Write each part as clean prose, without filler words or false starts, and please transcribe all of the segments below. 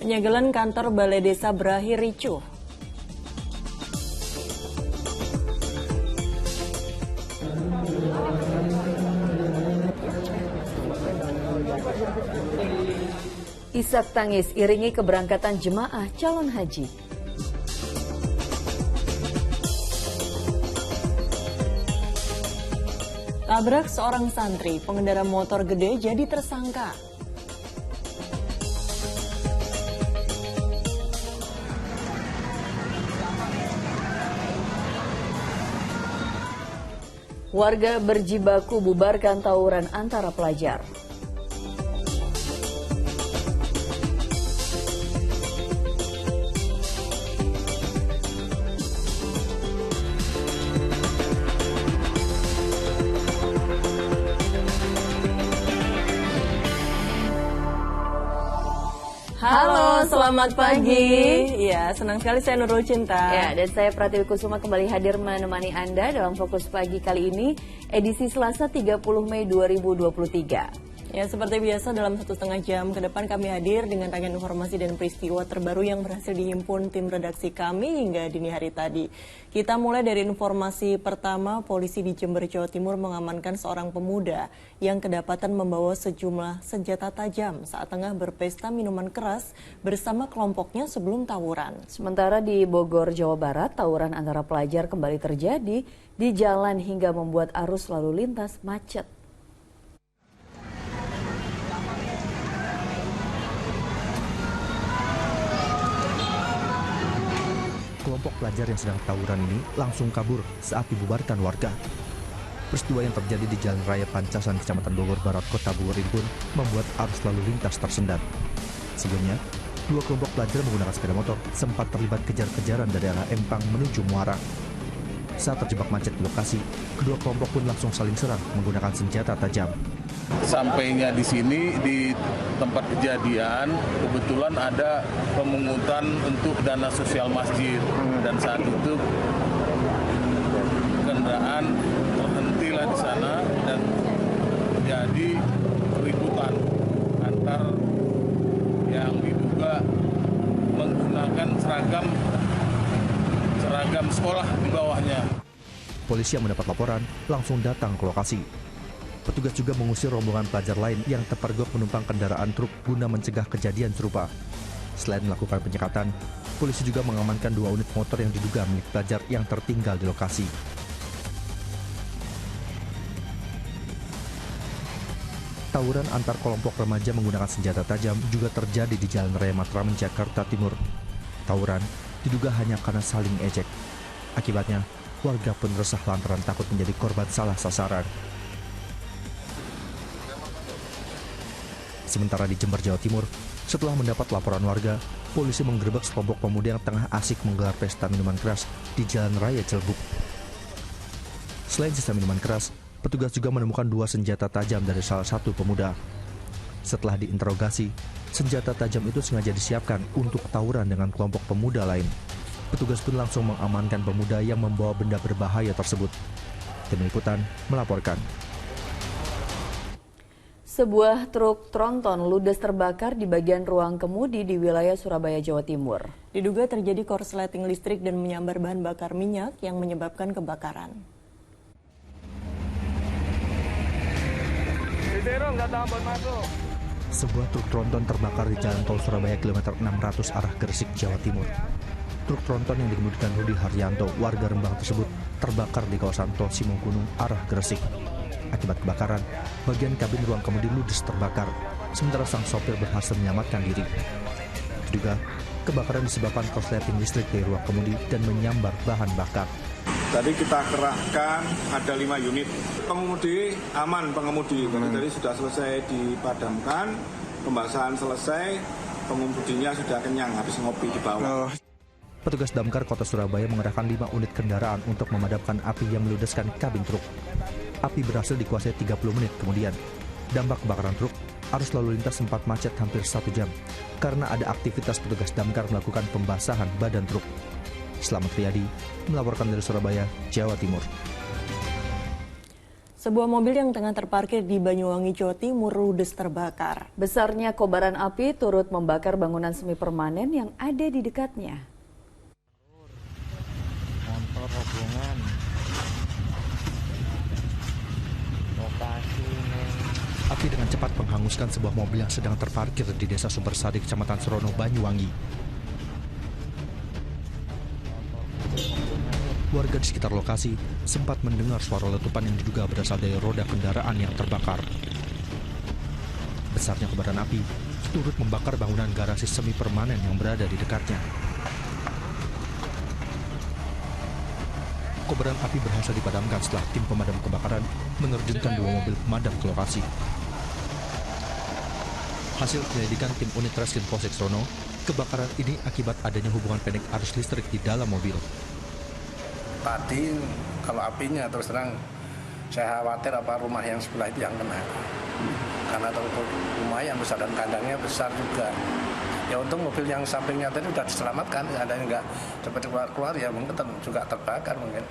Penyegelan kantor Balai Desa berakhir ricuh. Isak tangis iringi keberangkatan jemaah calon haji. Tabrak seorang santri, pengendara motor gede jadi tersangka. Warga berjibaku bubarkan tawuran antara pelajar. Halo, selamat pagi. Ya, senang sekali saya Nurul Cinta. Ya, dan saya Pratiwi Kusuma kembali hadir menemani Anda dalam Fokus Pagi kali ini, edisi Selasa 30 Mei 2023. Ya, seperti biasa dalam 1,5 jam ke depan kami hadir dengan rangkaian informasi dan peristiwa terbaru yang berhasil dihimpun tim redaksi kami hingga dini hari tadi. Kita mulai dari informasi pertama, polisi di Jember, Jawa Timur mengamankan seorang pemuda yang kedapatan membawa sejumlah senjata tajam saat tengah berpesta minuman keras bersama kelompoknya sebelum tawuran. Sementara di Bogor, Jawa Barat, tawuran antara pelajar kembali terjadi di jalan hingga membuat arus lalu lintas macet. Kelompok pelajar yang sedang tawuran ini langsung kabur saat dibubarkan warga. Peristiwa yang terjadi di Jalan Raya Pancasan, Kecamatan Bogor Barat, Kota Bogor ini pun membuat arus lalu lintas tersendat. Sebelumnya, dua kelompok pelajar menggunakan sepeda motor sempat terlibat kejar-kejaran dari arah Empang menuju Muara. Saat terjebak macet di lokasi, kedua kelompok pun langsung saling serang menggunakan senjata tajam. Sampainya di sini, di tempat kejadian, kebetulan ada pemungutan untuk dana sosial masjid. Dan saat itu kendaraan terhentilah di sana dan terjadi keributan antar yang diduga menggunakan seragam sekolah di bawahnya. Polisi yang mendapat laporan langsung datang ke lokasi. Petugas juga mengusir rombongan pelajar lain yang terpergok menumpang kendaraan truk guna mencegah kejadian serupa. Selain melakukan penyekatan, polisi juga mengamankan 2 unit motor yang diduga milik pelajar yang tertinggal di lokasi. Tawuran antar kelompok remaja menggunakan senjata tajam juga terjadi di Jalan Raya Matraman, Jakarta Timur. Tawuran diduga hanya karena saling ejek. Akibatnya, warga pun resah lantaran takut menjadi korban salah sasaran. Sementara di Jember, Jawa Timur, setelah mendapat laporan warga, polisi menggerebek sekelompok pemuda yang tengah asik menggelar pesta minuman keras di Jalan Raya Celebuk. Selain sisa minuman keras, petugas juga menemukan 2 senjata tajam dari salah satu pemuda. Setelah diinterogasi, senjata tajam itu sengaja disiapkan untuk tawuran dengan kelompok pemuda lain. Petugas pun langsung mengamankan pemuda yang membawa benda berbahaya tersebut. Tim Liputan melaporkan. Sebuah truk tronton ludes terbakar di bagian ruang kemudi di wilayah Surabaya, Jawa Timur. Diduga terjadi korsleting listrik dan menyambar bahan bakar minyak yang menyebabkan kebakaran. Sebuah truk tronton terbakar di Jalan Tol Surabaya kilometer 600 arah Gresik, Jawa Timur. Truk tronton yang dikemudikan Rudi Haryanto, warga Rembang tersebut, terbakar di kawasan Tol Simonggunung arah Gresik. Akibat kebakaran, bagian kabin ruang kemudi ludes terbakar, sementara sang sopir berhasil menyelamatkan diri. Juga, kebakaran disebabkan korsleting listrik dari ruang kemudi dan menyambar bahan bakar. Tadi kita kerahkan ada 5 unit. Pengemudi aman, pengemudi. Karena tadi sudah selesai dipadamkan, pembasahan selesai, pengemudinya sudah kenyang, habis ngopi di bawah. Petugas damkar Kota Surabaya mengerahkan 5 unit kendaraan untuk memadamkan api yang meludeskan kabin truk. Api berhasil dikuasai 30 menit kemudian. Dampak kebakaran truk, arus lalu lintas sempat macet hampir 1 jam karena ada aktivitas petugas damkar melakukan pembasahan badan truk. Selamat Riyadi melaporkan dari Surabaya, Jawa Timur. Sebuah mobil yang tengah terparkir di Banyuwangi, Jawa Timur ludes terbakar. Besarnya kobaran api turut membakar bangunan semi permanen yang ada di dekatnya. Motor hubungan lokasi Api dengan cepat menghanguskan sebuah mobil yang sedang terparkir di Desa Sumbersari, Kecamatan Serono, Banyuwangi. Warga di sekitar lokasi sempat mendengar suara letupan yang diduga berasal dari roda kendaraan yang terbakar. Besarnya kobaran api turut membakar bangunan garasi semi permanen yang berada di dekatnya. Kobaran api berhasil dipadamkan setelah tim pemadam kebakaran menerjunkan 2 mobil pemadam ke lokasi. Hasil penyelidikan tim unit Reskrim Polsek Serono, kebakaran ini akibat adanya hubungan pendek arus listrik di dalam mobil. Tadi kalau apinya terus terang saya khawatir apa rumah yang sebelah itu yang kena. Karena rumah yang besar dan kandangnya besar juga. Ya untung mobil yang sampingnya tadi sudah diselamatkan, ada yang nggak cepat keluar ya mungkin juga terbakar mungkin.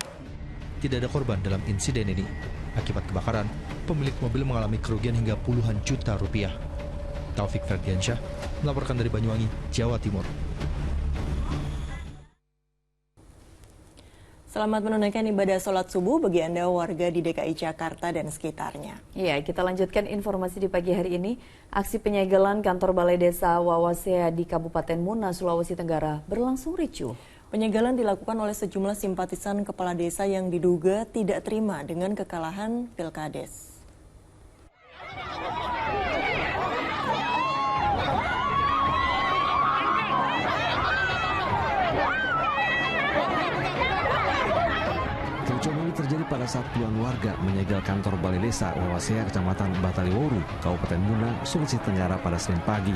Tidak ada korban dalam insiden ini. Akibat kebakaran, pemilik mobil mengalami kerugian hingga puluhan juta rupiah. Taufik Ferdiansyah melaporkan dari Banyuwangi, Jawa Timur. Selamat menunaikan ibadah sholat subuh bagi Anda warga di DKI Jakarta dan sekitarnya. Ya, kita lanjutkan informasi di pagi hari ini. Aksi penyegelan kantor Balai Desa Wawasea di Kabupaten Muna, Sulawesi Tenggara berlangsung ricuh. Penyegelan dilakukan oleh sejumlah simpatisan kepala desa yang diduga tidak terima dengan kekalahan Pilkades. Kericuan ini terjadi pada saat puluhan warga menyegel kantor Balai Desa Wawasea, Kecamatan Bataliworu, Kabupaten Muna, Sulawesi Tenggara pada Senin pagi.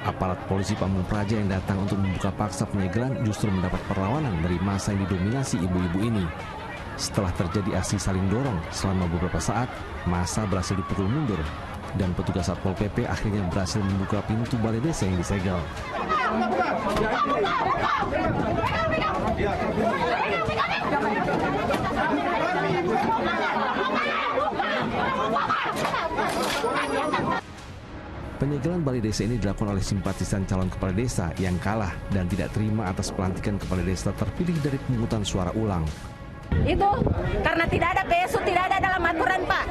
Aparat polisi Pamung Praja yang datang untuk membuka paksa penyegelan justru mendapat perlawanan dari massa yang didominasi ibu-ibu ini. Setelah terjadi aksi saling dorong selama beberapa saat, massa berhasil dipukul mundur dan petugas Satpol PP akhirnya berhasil membuka pintu Balai Desa yang disegel. Penyegelan Balai Desa ini dilakukan oleh simpatisan calon kepala desa yang kalah dan tidak terima atas pelantikan kepala desa terpilih dari pemungutan suara ulang. Itu karena tidak ada PSU, tidak ada dalam aturan, Pak.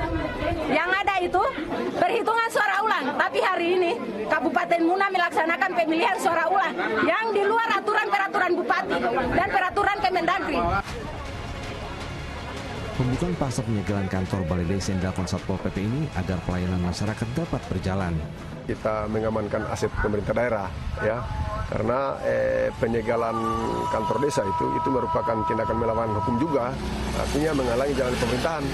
Yang ada itu perhitungan suara ulang. Tapi hari ini Kabupaten Muna melaksanakan pemilihan suara ulang yang di luar aturan-peraturan Bupati dan peraturan Kemendagri. Pembukaan paksa penyegelan kantor Balai Desa yang dilakukan Satpol PP ini agar pelayanan masyarakat dapat berjalan. Kita mengamankan aset pemerintah daerah, ya, karena penyegelan kantor desa itu merupakan tindakan melawan hukum juga, artinya menghalangi jalan pemerintahan.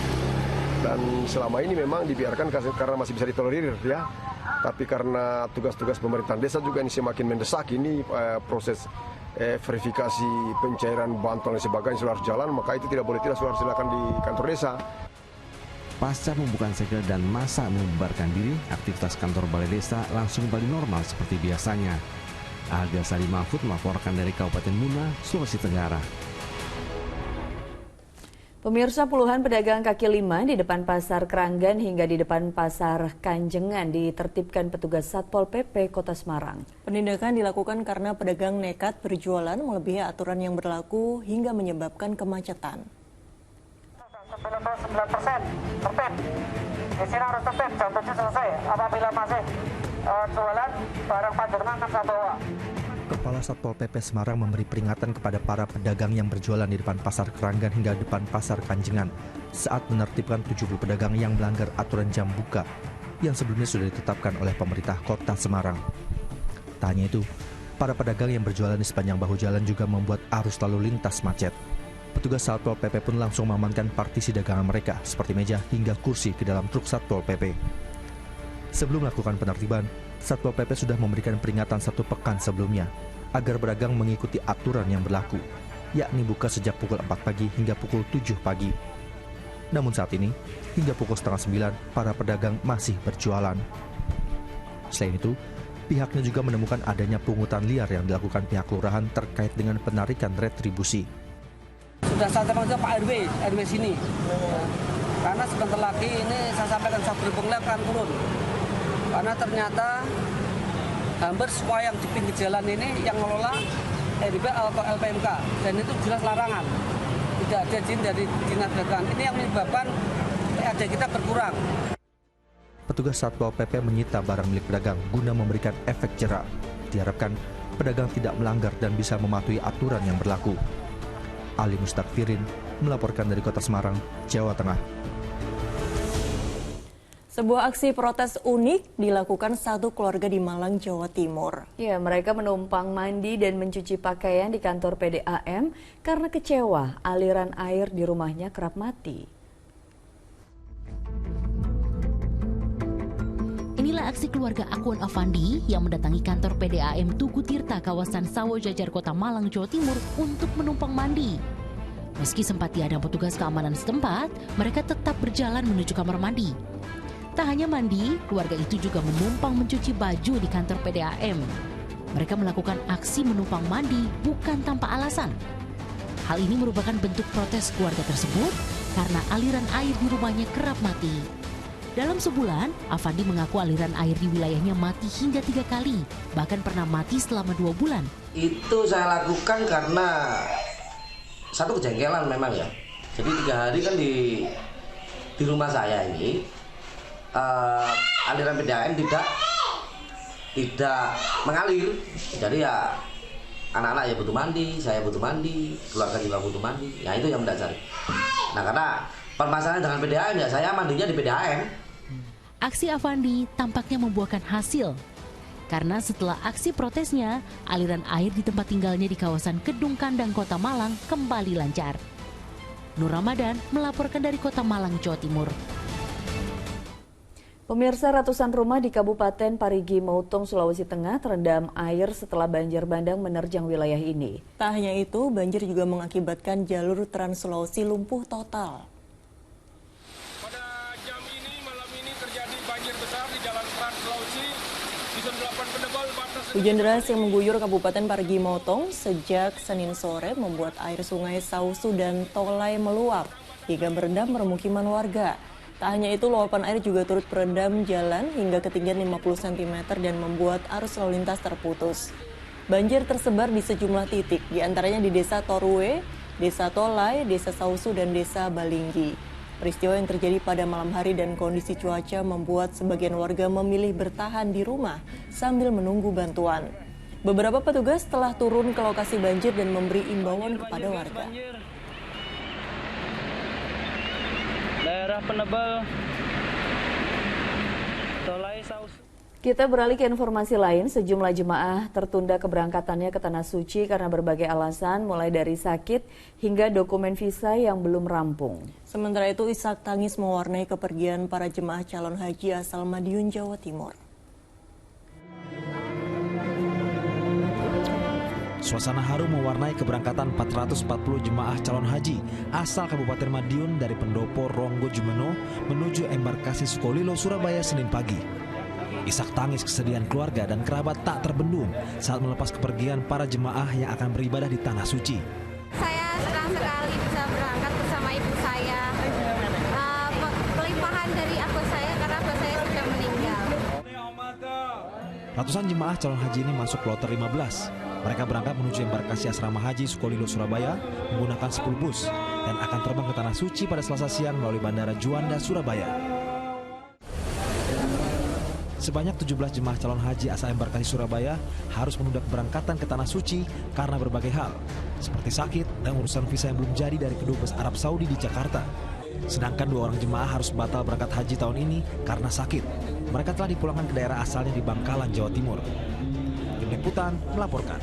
Dan selama ini memang dibiarkan karena masih bisa ditolerir, ya. Tapi karena tugas-tugas pemerintahan desa juga ini semakin mendesak, ini proses verifikasi pencairan bantuan dan sebagainya sudah harus jalan, maka itu tidak boleh tidak harus silakan di kantor desa. Pasca pembukaan segel dan massa membubarkan diri, aktivitas kantor Balai Desa langsung kembali normal seperti biasanya. Aga Sari Mahfud melaporkan dari Kabupaten Muna, Sulawesi Tenggara. Pemirsa, puluhan pedagang kaki lima di depan Pasar Keranggan hingga di depan Pasar Kanjengan ditertibkan petugas Satpol PP Kota Semarang. Penindakan dilakukan karena pedagang nekat berjualan melebihi aturan yang berlaku hingga menyebabkan kemacetan. 9% tertib. Di sini harus tertib, jam 7 selesai. Apabila masih jualan barang panjerman akan saya bawa. Kepala Satpol PP Semarang memberi peringatan kepada para pedagang yang berjualan di depan Pasar Keranggan hingga depan Pasar Kanjengan saat menertibkan 70 pedagang yang melanggar aturan jam buka yang sebelumnya sudah ditetapkan oleh pemerintah Kota Semarang. Tak hanya itu, para pedagang yang berjualan di sepanjang bahu jalan juga membuat arus lalu lintas macet. Petugas Satpol PP pun langsung mengamankan partisi dagangan mereka seperti meja hingga kursi ke dalam truk Satpol PP. Sebelum melakukan penertiban, Satpol PP sudah memberikan peringatan 1 pekan sebelumnya agar pedagang mengikuti aturan yang berlaku, yakni buka sejak pukul 4 pagi hingga pukul 7 pagi. Namun saat ini, hingga pukul setengah 9, para pedagang masih berjualan. Selain itu, pihaknya juga menemukan adanya pungutan liar yang dilakukan pihak kelurahan terkait dengan penarikan retribusi. Sudah saya telepon ke Pak RW sini. Karena sebentar lagi ini saya sampaikan satu penglayan akan turun. Karena ternyata hampir semua yang di pinggir jalan ini yang ngelola RW atau LPMK, dan itu jelas larangan. Tidak ada izin dari dinas pendidikan. Ini yang menyebabkan PAD kita berkurang. Petugas Satpol PP menyita barang milik pedagang guna memberikan efek jera. Diharapkan pedagang tidak melanggar dan bisa mematuhi aturan yang berlaku. Ali Mustakfirin melaporkan dari Kota Semarang, Jawa Tengah. Sebuah aksi protes unik dilakukan satu keluarga di Malang, Jawa Timur. Ya, mereka menumpang mandi dan mencuci pakaian di kantor PDAM karena kecewa aliran air di rumahnya kerap mati. Inilah aksi keluarga Akun Afandi yang mendatangi kantor PDAM Tugu Tirta kawasan Sawo Jajar Kota Malang, Jawa Timur untuk menumpang mandi. Meski sempat diadang petugas keamanan setempat, mereka tetap berjalan menuju kamar mandi. Tak hanya mandi, keluarga itu juga menumpang mencuci baju di kantor PDAM. Mereka melakukan aksi menumpang mandi bukan tanpa alasan. Hal ini merupakan bentuk protes keluarga tersebut karena aliran air di rumahnya kerap mati. Dalam sebulan, Afandi mengaku aliran air di wilayahnya mati hingga 3 kali, bahkan pernah mati selama 2 bulan. Itu saya lakukan karena satu kejengkelan memang ya. Jadi 3 hari kan di rumah saya ini aliran PDAM tidak mengalir. Jadi ya anak-anak ya butuh mandi, saya butuh mandi, keluarga juga butuh mandi. Ya itu yang mendasari. Nah karena permasalahan dengan PDAM ya saya mandinya di PDAM. Aksi Afandi tampaknya membuahkan hasil. Karena setelah aksi protesnya, aliran air di tempat tinggalnya di kawasan Kedung Kandang, Kota Malang kembali lancar. Nur Ramadan melaporkan dari Kota Malang, Jawa Timur. Pemirsa, ratusan rumah di Kabupaten Parigi Motong, Sulawesi Tengah terendam air setelah banjir bandang menerjang wilayah ini. Tak hanya itu, banjir juga mengakibatkan jalur Trans Sulawesi lumpuh total. Pada jam ini, malam ini terjadi banjir besar di jalan Trans Sulawesi di Zon 8 Pendebal batas. Hujan deras yang mengguyur Kabupaten Parigi Motong sejak Senin sore membuat air sungai Sausu dan Tolai meluap hingga merendam permukiman warga. Tak hanya itu, luapan air juga turut merendam jalan hingga ketinggian 50 cm dan membuat arus lalu lintas terputus. Banjir tersebar di sejumlah titik, diantaranya di Desa Torue, Desa Tolai, Desa Sausu, dan Desa Balinggi. Peristiwa yang terjadi pada malam hari dan kondisi cuaca membuat sebagian warga memilih bertahan di rumah sambil menunggu bantuan. Beberapa petugas telah turun ke lokasi banjir dan memberi imbauan kepada warga. Daerah Penebal, Tolai, Saus. Kita beralih ke informasi lain, sejumlah jemaah tertunda keberangkatannya ke Tanah Suci karena berbagai alasan, mulai dari sakit hingga dokumen visa yang belum rampung. Sementara itu, isak tangis mewarnai kepergian para jemaah calon haji asal Madiun, Jawa Timur. Suasana haru mewarnai keberangkatan 440 jemaah calon haji asal Kabupaten Madiun dari Pendopo Ronggo Jumeno menuju embarkasi Sukolilo, Surabaya Senin pagi. Isak tangis kesedihan keluarga dan kerabat tak terbendung saat melepas kepergian para jemaah yang akan beribadah di Tanah Suci. Saya senang sekali bisa berangkat bersama ibu saya. Pelimpahan dari abah saya karena abah saya sudah meninggal. Ratusan jemaah calon haji ini masuk kloter 15. Mereka berangkat menuju embarkasi asrama haji Sukolilo, Surabaya menggunakan 10 bus dan akan terbang ke Tanah Suci pada Selasa siang melalui Bandara Juanda, Surabaya. Sebanyak 17 jemaah calon haji asal embarkasi Surabaya harus menunda keberangkatan ke Tanah Suci karena berbagai hal, seperti sakit dan urusan visa yang belum jadi dari Kedubes Arab Saudi di Jakarta. Sedangkan 2 orang jemaah harus batal berangkat haji tahun ini karena sakit. Mereka telah dipulangkan ke daerah asalnya di Bangkalan, Jawa Timur. Tim Liputan melaporkan.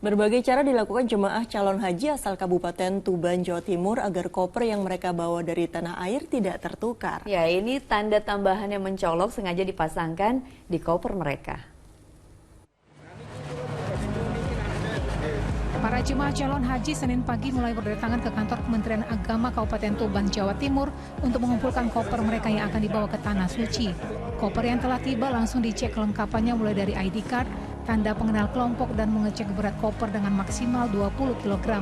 Berbagai cara dilakukan jemaah calon haji asal Kabupaten Tuban, Jawa Timur agar koper yang mereka bawa dari tanah air tidak tertukar. Ya, ini tanda tambahan yang mencolok sengaja dipasangkan di koper mereka. Para jemaah calon haji Senin pagi mulai berdatangan ke kantor Kementerian Agama Kabupaten Tuban, Jawa Timur untuk mengumpulkan koper mereka yang akan dibawa ke Tanah Suci. Koper yang telah tiba langsung dicek kelengkapannya mulai dari ID card, tanda pengenal kelompok dan mengecek berat koper dengan maksimal 20 kg.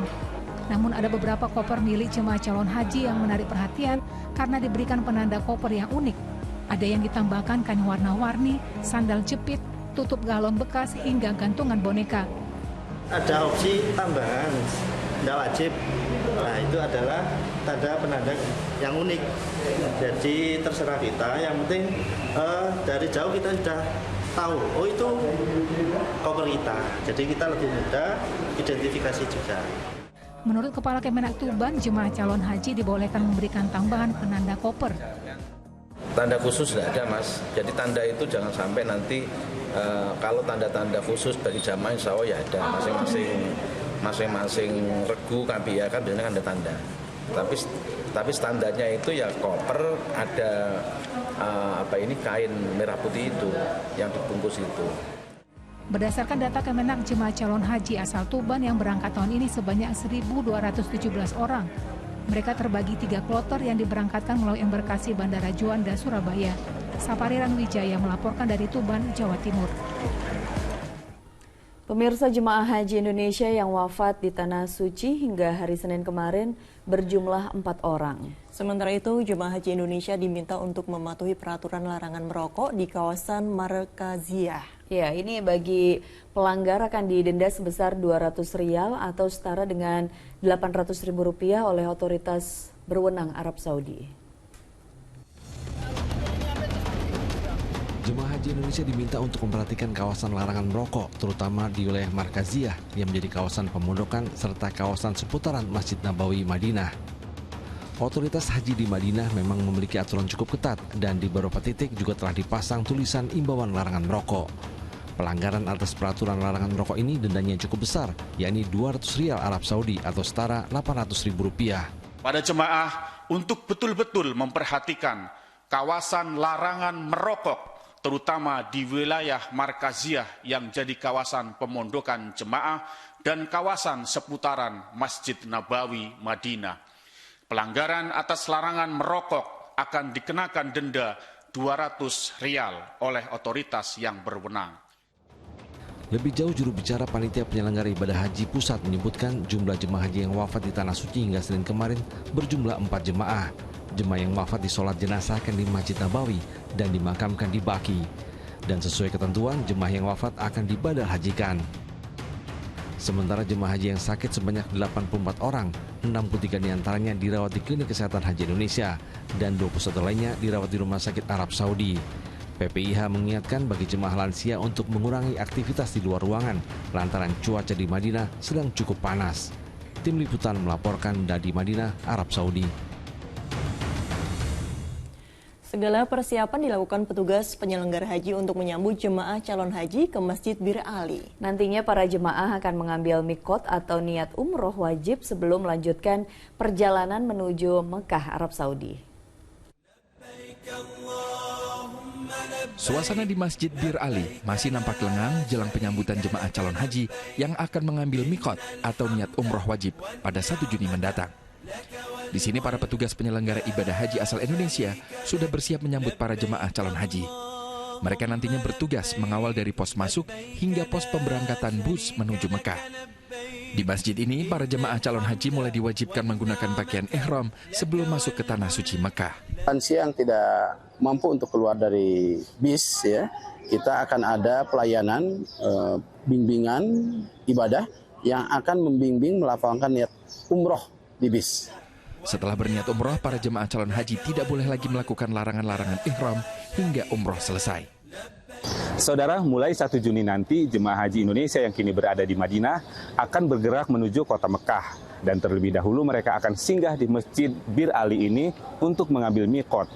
Namun ada beberapa koper milik jemaah calon haji yang menarik perhatian karena diberikan penanda koper yang unik. Ada yang ditambahkan kain warna-warni, sandal jepit, tutup galon bekas hingga gantungan boneka. Ada opsi tambahan, tidak wajib. Nah, itu adalah tanda penanda yang unik. Jadi terserah kita, yang penting dari jauh kita sudah tahu, oh itu koper kita. Jadi kita lebih mudah identifikasi juga. Menurut Kepala Kemenak Tuban, jemaah calon haji dibolehkan memberikan tambahan penanda koper. Tanda khusus tidak ada, Mas. Jadi tanda itu jangan sampai nanti kalau tanda-tanda khusus bagi jamaah insya Allah ya ada. Masing-masing regu KPIA kan biasanya ada tanda. Tapi standarnya itu ya koper ada kain merah putih itu yang dibungkus itu. Berdasarkan data Kemenak, jemaah calon haji asal Tuban yang berangkat tahun ini sebanyak 1.217 orang. Mereka terbagi 3 kloter yang diberangkatkan melalui embarkasi Bandara Juanda, Surabaya. Sapari Ranwijaya melaporkan dari Tuban, Jawa Timur. Pemirsa, jemaah haji Indonesia yang wafat di Tanah Suci hingga hari Senin kemarin berjumlah 4 orang. Sementara itu, jemaah haji Indonesia diminta untuk mematuhi peraturan larangan merokok di kawasan Markaziah. Ya, ini bagi pelanggar akan didenda sebesar Rp200 atau setara dengan Rp800.000 oleh otoritas berwenang Arab Saudi. Jemaah haji Indonesia diminta untuk memperhatikan kawasan larangan merokok, terutama di wilayah Markaziah yang menjadi kawasan pemondokan serta kawasan seputaran Masjid Nabawi Madinah. Otoritas haji di Madinah memang memiliki aturan cukup ketat dan di beberapa titik juga telah dipasang tulisan imbauan larangan merokok. Pelanggaran atas peraturan larangan merokok ini dendanya cukup besar, yakni Rp200 Arab Saudi atau setara Rp800.000. Pada jemaah untuk betul-betul memperhatikan kawasan larangan merokok, terutama di wilayah Markaziah yang jadi kawasan pemondokan jemaah dan kawasan seputaran Masjid Nabawi Madinah. Pelanggaran atas larangan merokok akan dikenakan denda Rp200 oleh otoritas yang berwenang. Lebih jauh, juru bicara Panitia Penyelenggara Ibadah Haji Pusat menyebutkan jumlah jemaah haji yang wafat di Tanah Suci hingga Senin kemarin berjumlah 4 jemaah. Jemaah yang wafat disolat jenazahkan di Masjid Nabawi dan dimakamkan di Baqi. Dan sesuai ketentuan, jemaah yang wafat akan dibadal hajikan. Sementara jemaah haji yang sakit sebanyak 84 orang, 63 diantaranya dirawat di Klinik Kesehatan Haji Indonesia dan 21 lainnya dirawat di Rumah Sakit Arab Saudi. PPIH mengingatkan bagi jemaah lansia untuk mengurangi aktivitas di luar ruangan lantaran cuaca di Madinah sedang cukup panas. Tim Liputan melaporkan dari Madinah, Arab Saudi. Segala persiapan dilakukan petugas penyelenggara haji untuk menyambut jemaah calon haji ke Masjid Bir Ali. Nantinya para jemaah akan mengambil mikot atau niat umroh wajib sebelum melanjutkan perjalanan menuju Mekah, Arab Saudi. Suasana di Masjid Bir Ali masih nampak lengang jelang penyambutan jemaah calon haji yang akan mengambil mikot atau niat umroh wajib pada 1 Juni mendatang. Di sini para petugas penyelenggara ibadah haji asal Indonesia sudah bersiap menyambut para jemaah calon haji. Mereka nantinya bertugas mengawal dari pos masuk hingga pos pemberangkatan bus menuju Mekah. Di masjid ini, para jemaah calon haji mulai diwajibkan menggunakan pakaian ihram sebelum masuk ke Tanah Suci Mekah. Lansia yang tidak mampu untuk keluar dari bis, ya, kita akan ada pelayanan bimbingan ibadah yang akan membimbing melafalkan niat umroh di bis. Setelah berniat umroh, para jemaah calon haji tidak boleh lagi melakukan larangan-larangan ihram hingga umroh selesai. Saudara, mulai 1 Juni nanti, jemaah haji Indonesia yang kini berada di Madinah akan bergerak menuju kota Mekah. Dan terlebih dahulu mereka akan singgah di Masjid Bir Ali ini untuk mengambil mikot.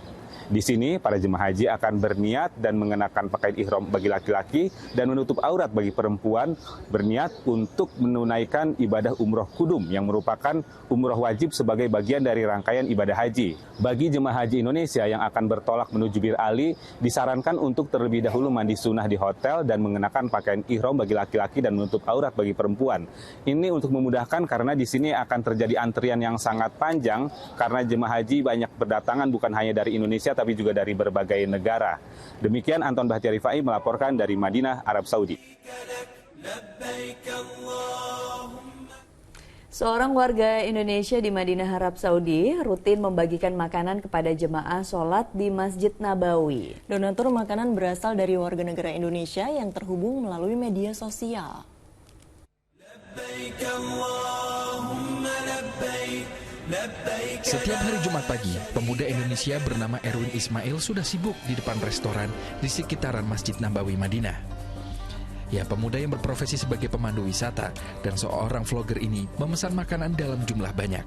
Di sini, para jemaah haji akan berniat dan mengenakan pakaian ihram bagi laki-laki dan menutup aurat bagi perempuan, berniat untuk menunaikan ibadah umroh kudum yang merupakan umroh wajib sebagai bagian dari rangkaian ibadah haji. Bagi jemaah haji Indonesia yang akan bertolak menuju Bir Ali, disarankan untuk terlebih dahulu mandi sunnah di hotel dan mengenakan pakaian ihram bagi laki-laki dan menutup aurat bagi perempuan. Ini untuk memudahkan karena di sini akan terjadi antrian yang sangat panjang karena jemaah haji banyak berdatangan bukan hanya dari Indonesia Indonesia tapi juga dari berbagai negara. Demikian Anton Bahtiar Rifai melaporkan dari Madinah, Arab Saudi. Seorang warga Indonesia di Madinah, Arab Saudi rutin membagikan makanan kepada jemaah sholat di Masjid Nabawi. Donatur makanan berasal dari warga negara Indonesia yang terhubung melalui media sosial. Setiap hari Jumat pagi, pemuda Indonesia bernama Erwin Ismail sudah sibuk di depan restoran di sekitaran Masjid Nabawi Madinah. Ya, pemuda yang berprofesi sebagai pemandu wisata dan seorang vlogger ini memesan makanan dalam jumlah banyak.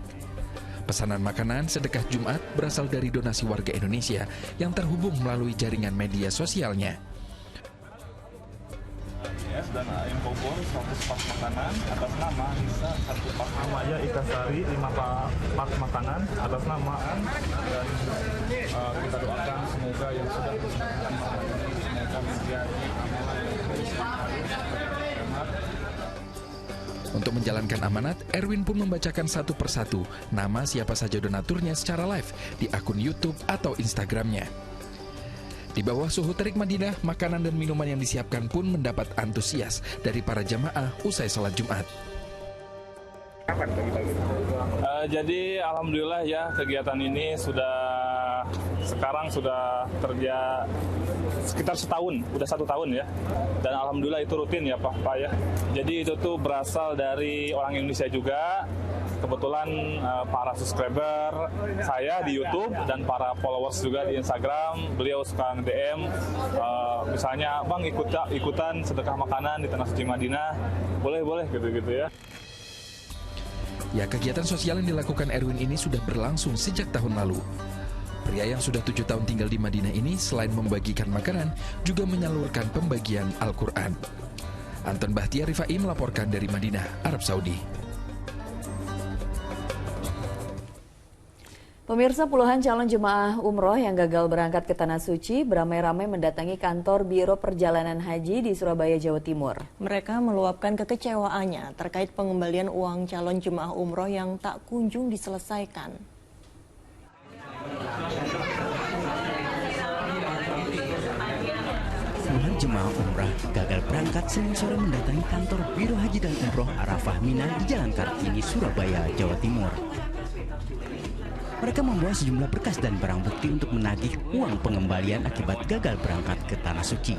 Pesanan makanan sedekah Jumat berasal dari donasi warga Indonesia yang terhubung melalui jaringan media sosialnya. Dan info bor 100 pak makanan atas nama Nisa 1 pak namanya Ika Sari 5 pak makanan atas nama dan kita doakan semoga yang sudah menggunakan makanan ini semoga menjadi amalan yang Untuk menjalankan amanat, Erwin pun membacakan satu persatu nama siapa saja donaturnya secara live di akun YouTube atau Instagramnya. Di bawah suhu terik Madinah, makanan dan minuman yang disiapkan pun mendapat antusias dari para jamaah usai sholat Jumat. Kapan pagi-pagi? Jadi alhamdulillah ya kegiatan ini sekarang sudah kerja sekitar setahun, udah 1 tahun ya. Dan alhamdulillah itu rutin ya Pak ya. Jadi itu tuh berasal dari orang Indonesia juga. Kebetulan para subscriber saya di YouTube dan para followers juga di Instagram, beliau suka nge-DM, misalnya Bang ikutan sedekah makanan di Tanah Suci Madinah, boleh gitu ya. Ya, kegiatan sosial yang dilakukan Erwin ini sudah berlangsung sejak tahun lalu. Pria yang sudah 7 tahun tinggal di Madinah ini selain membagikan makanan, juga menyalurkan pembagian Al-Quran. Anton Bahtiar Rifai melaporkan dari Madinah, Arab Saudi. Pemirsa, puluhan calon jemaah umroh yang gagal berangkat ke Tanah Suci beramai-ramai mendatangi kantor Biro Perjalanan Haji di Surabaya, Jawa Timur. Mereka meluapkan kekecewaannya terkait pengembalian uang calon jemaah umroh yang tak kunjung diselesaikan. Puluhan jemaah umrah gagal berangkat Senin sore mendatangi kantor Biro Haji dan Umroh Arafah Mina di Jalan Kartini, Surabaya, Jawa Timur. Mereka membawa sejumlah berkas dan barang bukti untuk menagih uang pengembalian akibat gagal berangkat ke Tanah Suci.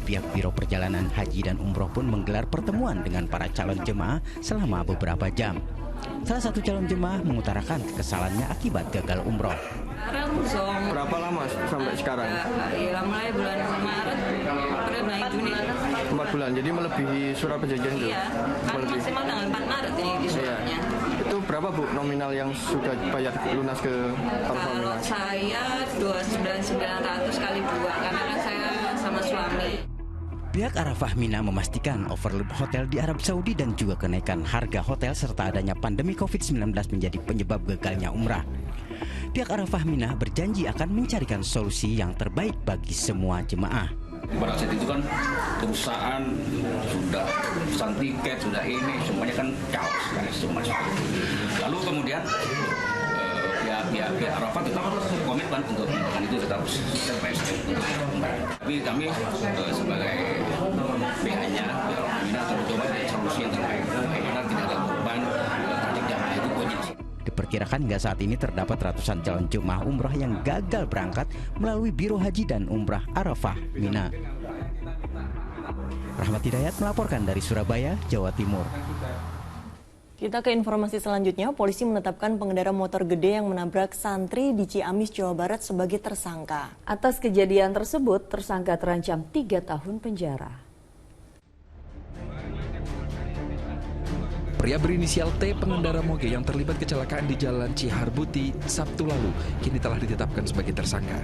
Pihak Biro Perjalanan Haji dan Umroh pun menggelar pertemuan dengan para calon jemaah selama beberapa jam. Salah satu calon jemaah mengutarakan kekesalannya akibat gagal umroh. Berapa lama sampai sekarang? Ya, mulai bulan Maret, naik Juni. 4 bulan, jadi melebihi surat perjanjian itu? Iya, kan maksimal tanggal 4 Maret ini di suratnya. Itu berapa Bu nominal yang sudah bayar lunas ke Arafah Mina? Kalau saya 29.900 kali 2, karena kan saya sama suami. Pihak Arafah Mina memastikan overload hotel di Arab Saudi dan juga kenaikan harga hotel serta adanya pandemi COVID-19 menjadi penyebab gagalnya umrah. Pihak Arafah Mina berjanji akan mencarikan solusi yang terbaik bagi semua jemaah. Pada saat itu kan perusahaan sudah pesan tiket, sudah ini, semuanya kan chaos kan semua. Lalu kemudian pihak Arafah tetap komitmen untuk itu tetap step by step. Tapi kami sebagai pihaknya Mina tercoba solusi yang terbaik. Bagaimana tidak ada korban terhadap jamaah itu kondisi. Diperkirakan hingga saat ini terdapat ratusan calon jemaah umrah yang gagal berangkat melalui Biro Haji dan Umrah Arafah Mina. Rahmat Hidayat melaporkan dari Surabaya, Jawa Timur. Kita ke informasi selanjutnya, polisi menetapkan pengendara motor gede yang menabrak santri di Ciamis, Jawa Barat sebagai tersangka. Atas kejadian tersebut, tersangka terancam 3 tahun penjara. Pria berinisial T, pengendara moge yang terlibat kecelakaan di Jalan Ciharbuti Sabtu lalu, kini telah ditetapkan sebagai tersangka.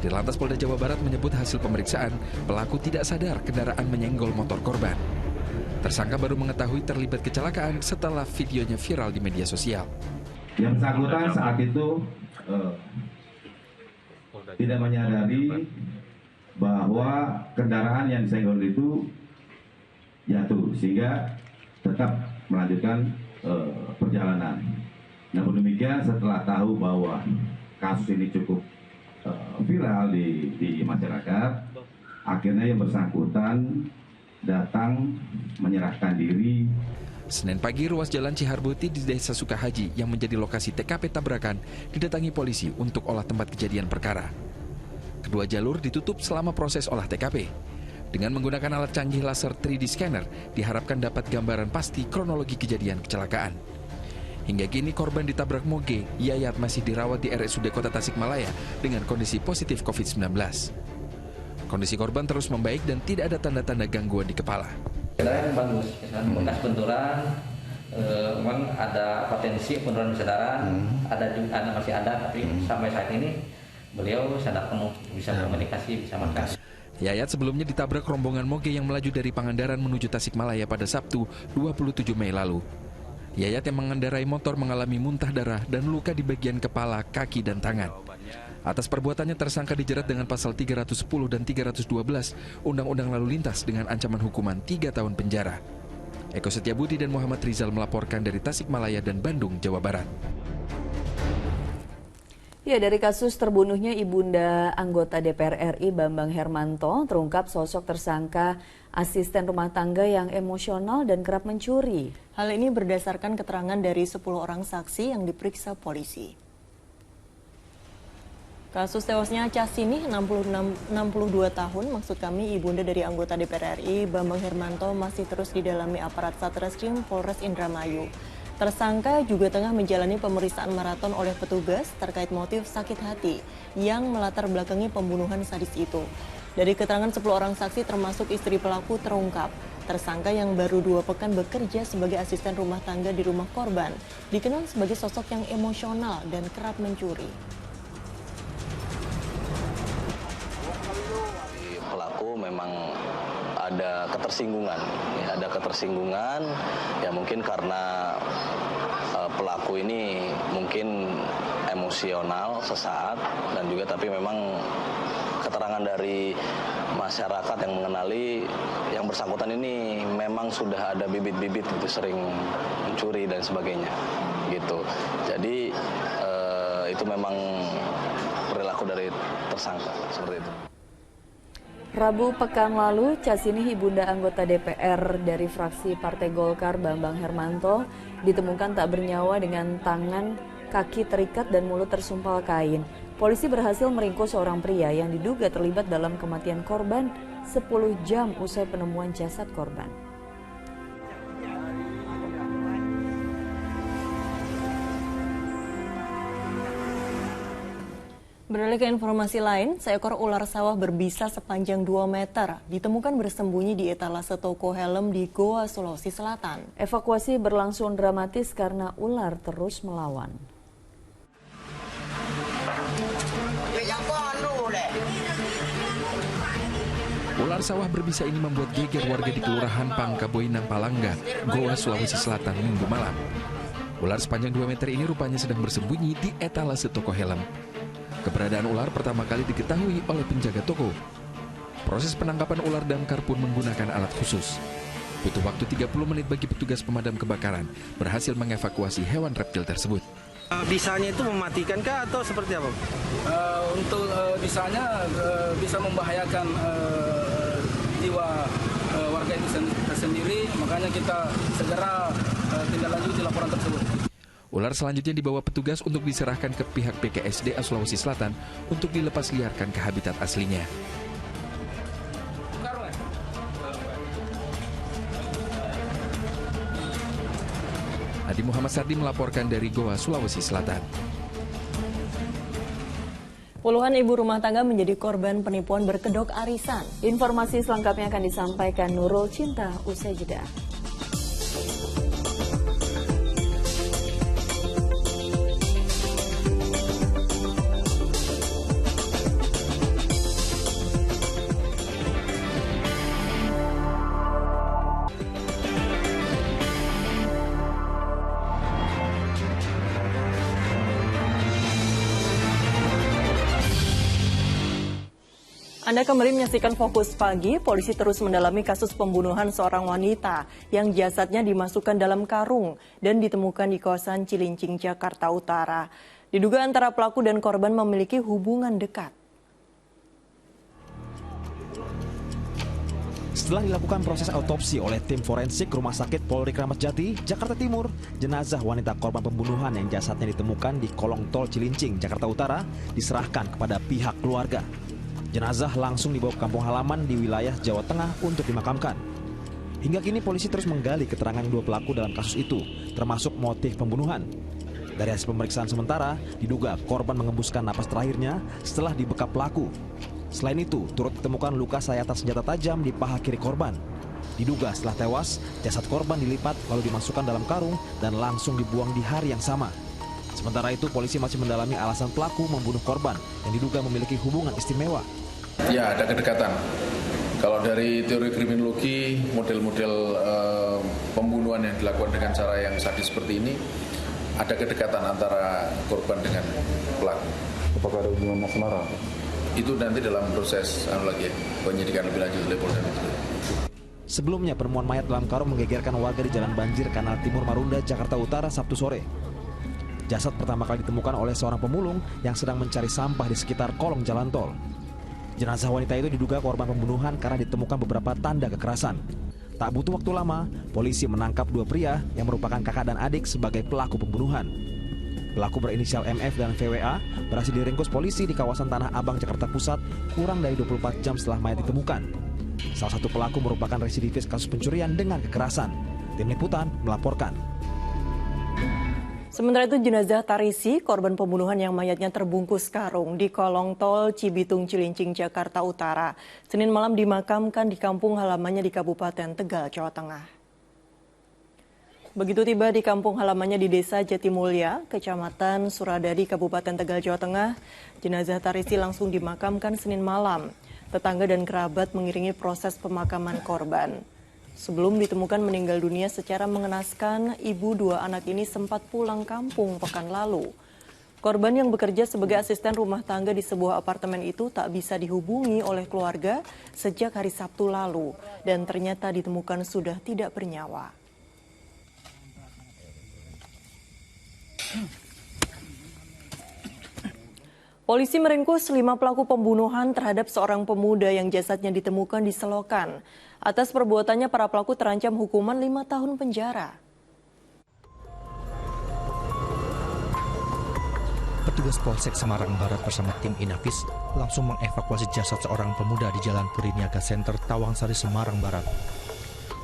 Dirlantas Polda Jawa Barat menyebut hasil pemeriksaan, pelaku tidak sadar kendaraan menyenggol motor korban. Tersangka baru mengetahui terlibat kecelakaan setelah videonya viral di media sosial. Yang bersangkutan saat itu tidak menyadari bahwa kendaraan yang disenggol itu jatuh, sehingga tetap melanjutkan perjalanan. Namun demikian setelah tahu bahwa kasus ini cukup viral di masyarakat, akhirnya yang bersangkutan datang menyerahkan diri. Senin pagi, ruas jalan Ciharbuti di Desa Sukahaji yang menjadi lokasi TKP tabrakan didatangi polisi untuk olah tempat kejadian perkara. Kedua jalur ditutup selama proses olah TKP. Dengan menggunakan alat canggih laser 3D scanner, diharapkan dapat gambaran pasti kronologi kejadian kecelakaan. Hingga kini korban ditabrak moge, Yayat masih dirawat di RSUD Kota Tasikmalaya dengan kondisi positif COVID-19. Kondisi korban terus membaik dan tidak ada tanda-tanda gangguan di kepala. Kesadaran bagus, bekas benturan, memang ada potensi penurunan kesadaran, masih ada, tapi sampai saat ini beliau sadar penuh, bisa komunikasi, bisa makan. Yayat sebelumnya ditabrak rombongan moge yang melaju dari Pangandaran menuju Tasikmalaya pada Sabtu 27 Mei lalu. Yayat yang mengendarai motor mengalami muntah darah dan luka di bagian kepala, kaki, dan tangan. Atas perbuatannya tersangka dijerat dengan pasal 310 dan 312 Undang-Undang Lalu Lintas dengan ancaman hukuman 3 tahun penjara. Eko Setiabudi dan Muhammad Rizal melaporkan dari Tasikmalaya dan Bandung, Jawa Barat. Ya, dari kasus terbunuhnya ibunda anggota DPR RI Bambang Hermanto, terungkap sosok tersangka asisten rumah tangga yang emosional dan kerap mencuri. Hal ini berdasarkan keterangan dari 10 orang saksi yang diperiksa polisi. Kasus tewasnya Casini, 62 tahun, maksud kami ibunda dari anggota DPR RI Bambang Hermanto masih terus didalami aparat Satreskrim Polres Indramayu. Tersangka juga tengah menjalani pemeriksaan maraton oleh petugas terkait motif sakit hati yang melatar belakangi pembunuhan sadis itu. Dari keterangan 10 orang saksi termasuk istri pelaku terungkap, tersangka yang baru 2 pekan bekerja sebagai asisten rumah tangga di rumah korban, dikenal sebagai sosok yang emosional dan kerap mencuri. Pelaku memang ada ketersinggungan, ya mungkin karena pelaku ini mungkin emosional sesaat dan juga tapi memang keterangan dari masyarakat yang mengenali yang bersangkutan ini memang sudah ada bibit-bibit gitu, sering mencuri dan sebagainya gitu. Jadi itu memang perilaku dari tersangka seperti itu. Rabu pekan lalu, Casini ibunda anggota DPR dari fraksi Partai Golkar Bambang Hermanto ditemukan tak bernyawa dengan tangan, kaki terikat dan mulut tersumpal kain. Polisi berhasil meringkus seorang pria yang diduga terlibat dalam kematian korban 10 jam usai penemuan jasad korban. Beralih ke informasi lain, seekor ular sawah berbisa sepanjang 2 meter ditemukan bersembunyi di etalase toko helm di Goa, Sulawesi Selatan. Evakuasi berlangsung dramatis karena ular terus melawan. Ular sawah berbisa ini membuat geger warga di Kelurahan Pangkaboinang, Palangga, Goa, Sulawesi Selatan Minggu malam. Ular sepanjang 2 meter ini rupanya sedang bersembunyi di etalase toko helm. Keberadaan ular pertama kali diketahui oleh penjaga toko. Proses penangkapan ular damkar pun menggunakan alat khusus. Butuh waktu 30 menit bagi petugas pemadam kebakaran berhasil mengevakuasi hewan reptil tersebut. Bisanya itu mematikan kah atau seperti apa? Untuk bisanya bisa membahayakan jiwa warga itu sendiri, makanya kita segera tindak lanjuti laporan tersebut. Ular selanjutnya dibawa petugas untuk diserahkan ke pihak PKSDA Sulawesi Selatan untuk dilepas liarkan ke habitat aslinya. Adi Muhammad Sardi melaporkan dari Goa, Sulawesi Selatan. Puluhan ibu rumah tangga menjadi korban penipuan berkedok arisan. Informasi selengkapnya akan disampaikan Nurul Cinta usai jeda. Anda kembali menyaksikan Fokus Pagi. Polisi terus mendalami kasus pembunuhan seorang wanita yang jasadnya dimasukkan dalam karung dan ditemukan di kawasan Cilincing, Jakarta Utara. Diduga antara pelaku dan korban memiliki hubungan dekat. Setelah dilakukan proses autopsi oleh tim forensik Rumah Sakit Polri Kramat Jati, Jakarta Timur, jenazah wanita korban pembunuhan yang jasadnya ditemukan di kolong tol Cilincing, Jakarta Utara, diserahkan kepada pihak keluarga. Jenazah langsung dibawa ke kampung halaman di wilayah Jawa Tengah untuk dimakamkan. Hingga kini polisi terus menggali keterangan dua pelaku dalam kasus itu, termasuk motif pembunuhan. Dari hasil pemeriksaan sementara, diduga korban mengembuskan napas terakhirnya setelah dibekap pelaku. Selain itu, turut ditemukan luka sayatan senjata tajam di paha kiri korban. Diduga setelah tewas, jasad korban dilipat lalu dimasukkan dalam karung dan langsung dibuang di hari yang sama. Sementara itu, polisi masih mendalami alasan pelaku membunuh korban yang diduga memiliki hubungan istimewa. Ya, ada kedekatan. Kalau dari teori kriminologi, model-model pembunuhan yang dilakukan dengan cara yang sadis seperti ini, ada kedekatan antara korban dengan pelaku. Apakah ada hubungan asmara? Itu nanti dalam proses penyidikan lebih lanjut oleh Polda Metro. Sebelumnya, penemuan mayat dalam karung menggegerkan warga di Jalan Banjir, Kanal Timur Marunda, Jakarta Utara, Sabtu sore. Jasad pertama kali ditemukan oleh seorang pemulung yang sedang mencari sampah di sekitar kolong jalan tol. Jenazah wanita itu diduga korban pembunuhan karena ditemukan beberapa tanda kekerasan. Tak butuh waktu lama, polisi menangkap dua pria yang merupakan kakak dan adik sebagai pelaku pembunuhan. Pelaku berinisial MF dan VWA berhasil diringkus polisi di kawasan Tanah Abang, Jakarta Pusat kurang dari 24 jam setelah mayat ditemukan. Salah satu pelaku merupakan residivis kasus pencurian dengan kekerasan. Tim Liputan melaporkan. Sementara itu, jenazah Tarisi, korban pembunuhan yang mayatnya terbungkus karung di kolong tol Cibitung Cilincing, Jakarta Utara, Senin malam dimakamkan di kampung halamannya di Kabupaten Tegal, Jawa Tengah. Begitu tiba di kampung halamannya di Desa Jatimulya, Kecamatan Suradadi, Kabupaten Tegal, Jawa Tengah, jenazah Tarisi langsung dimakamkan Senin malam. Tetangga dan kerabat mengiringi proses pemakaman korban. Sebelum ditemukan meninggal dunia secara mengenaskan, ibu dua anak ini sempat pulang kampung pekan lalu. Korban yang bekerja sebagai asisten rumah tangga di sebuah apartemen itu tak bisa dihubungi oleh keluarga sejak hari Sabtu lalu dan ternyata ditemukan sudah tidak bernyawa. Polisi meringkus 5 pelaku pembunuhan terhadap seorang pemuda yang jasadnya ditemukan di selokan. Atas perbuatannya, para pelaku terancam hukuman 5 tahun penjara. Petugas Polsek Semarang Barat bersama tim Inafis langsung mengevakuasi jasad seorang pemuda di Jalan Puriniaga Center, Tawangsari, Semarang Barat.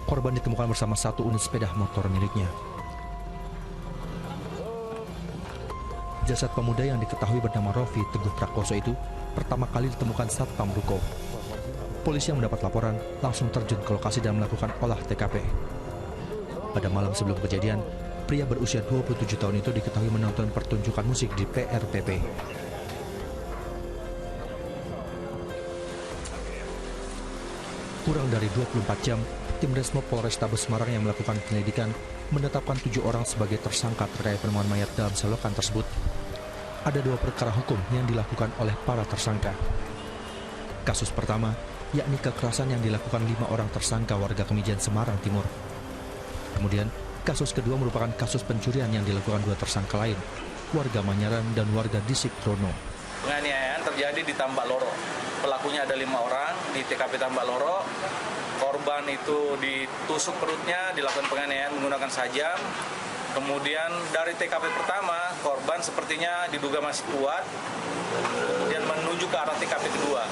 Korban ditemukan bersama 1 unit sepeda motor miliknya. Jasad pemuda yang diketahui bernama Rofi Teguh Prakoso itu pertama kali ditemukan Satpam Ruko. Polisi yang mendapat laporan langsung terjun ke lokasi dan melakukan olah TKP. Pada malam sebelum kejadian, pria berusia 27 tahun itu diketahui menonton pertunjukan musik di PRPP. Kurang dari 24 jam, tim Resmo Polrestabes Semarang yang melakukan penyelidikan menetapkan 7 orang sebagai tersangka terkait penemuan mayat dalam selokan tersebut. Ada 2 perkara hukum yang dilakukan oleh para tersangka. Kasus pertama, yakni kekerasan yang dilakukan 5 orang tersangka warga Kemijan, Semarang Timur. Kemudian, kasus kedua merupakan kasus pencurian yang dilakukan 2 tersangka lain, warga Manyaran dan warga Disik Rono. Penganiayaan terjadi di Tambak Loro. Pelakunya ada 5 orang di TKP Tambak Loro. Korban itu ditusuk perutnya, dilakukan penganiayaan menggunakan sajam. Kemudian dari TKP pertama, korban sepertinya diduga masih kuat, kemudian menuju ke arah TKP kedua.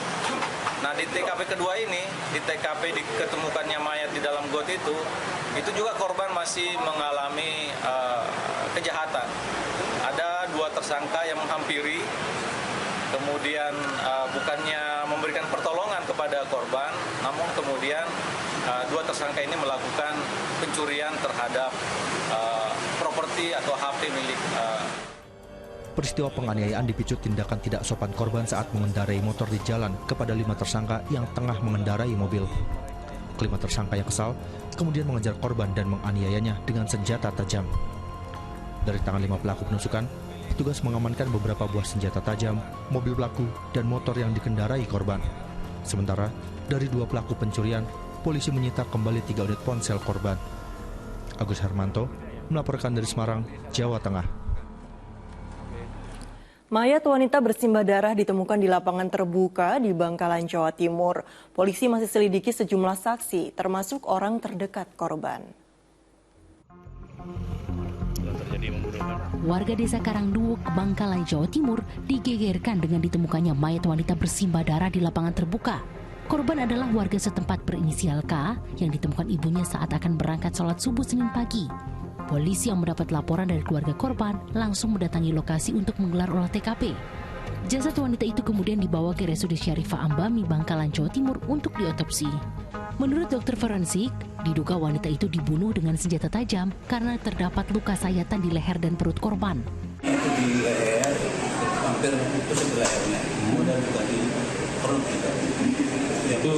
Nah, di TKP kedua ini, di TKP diketemukannya mayat di dalam got itu juga korban masih mengalami kejahatan. Ada 2 tersangka yang menghampiri, kemudian bukannya memberikan pertolongan kepada korban, namun kemudian 2 tersangka ini melakukan pencurian terhadap properti atau HP milik. Peristiwa penganiayaan dipicu tindakan tidak sopan korban saat mengendarai motor di jalan kepada 5 tersangka yang tengah mengendarai mobil. Kelima tersangka yang kesal kemudian mengejar korban dan menganiayanya dengan senjata tajam. Dari tangan 5 pelaku penusukan, petugas mengamankan beberapa buah senjata tajam, mobil pelaku, dan motor yang dikendarai korban. Sementara, dari 2 pelaku pencurian, polisi menyita kembali 3 unit ponsel korban. Agus Hermanto melaporkan dari Semarang, Jawa Tengah. Mayat wanita bersimbah darah ditemukan di lapangan terbuka di Bangkalan, Jawa Timur. Polisi masih selidiki sejumlah saksi, termasuk orang terdekat korban. Warga desa Karangduwuk, Bangkalan, Jawa Timur digegerkan dengan ditemukannya mayat wanita bersimbah darah di lapangan terbuka. Korban adalah warga setempat berinisial K yang ditemukan ibunya saat akan berangkat sholat subuh Senin pagi. Polisi yang mendapat laporan dari keluarga korban langsung mendatangi lokasi untuk menggelar olah TKP. Jasad wanita itu kemudian dibawa ke RSUD Syarifah Ambami, Bangkalan, Jawa Timur untuk diotopsi. Menurut dokter forensik, diduga wanita itu dibunuh dengan senjata tajam karena terdapat luka sayatan di leher dan perut korban. Itu di leher, hampir tusuk di lehernya, kemudian juga di perut juga. Itu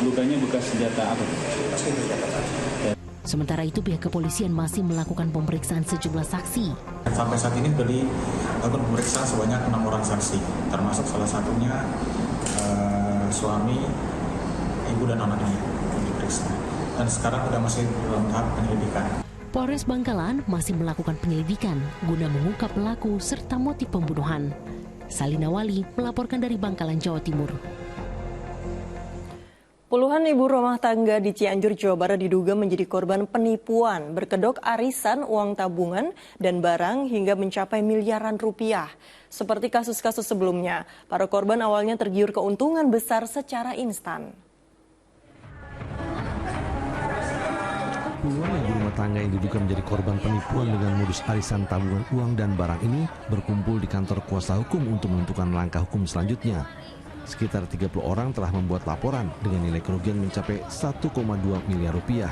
lukanya bekas senjata apa? Bekas senjata tajam. Sementara itu pihak kepolisian masih melakukan pemeriksaan sejumlah saksi. Sampai saat ini sudah dilakukan pemeriksaan sebanyak 6 orang saksi, termasuk salah satunya suami, ibu dan anaknya yang diperiksa. Dan sekarang sudah masih dalam tahap penyelidikan. Polres Bangkalan masih melakukan penyelidikan guna mengungkap pelaku serta motif pembunuhan. Salina Wali melaporkan dari Bangkalan, Jawa Timur. Puluhan ibu rumah tangga di Cianjur, Jawa Barat diduga menjadi korban penipuan, berkedok arisan uang tabungan dan barang hingga mencapai miliaran rupiah. Seperti kasus-kasus sebelumnya, para korban awalnya tergiur keuntungan besar secara instan. Puluhan ibu rumah tangga yang diduga menjadi korban penipuan dengan modus arisan tabungan uang dan barang ini berkumpul di kantor kuasa hukum untuk menentukan langkah hukum selanjutnya. Sekitar 30 orang telah membuat laporan dengan nilai kerugian mencapai 1,2 miliar rupiah.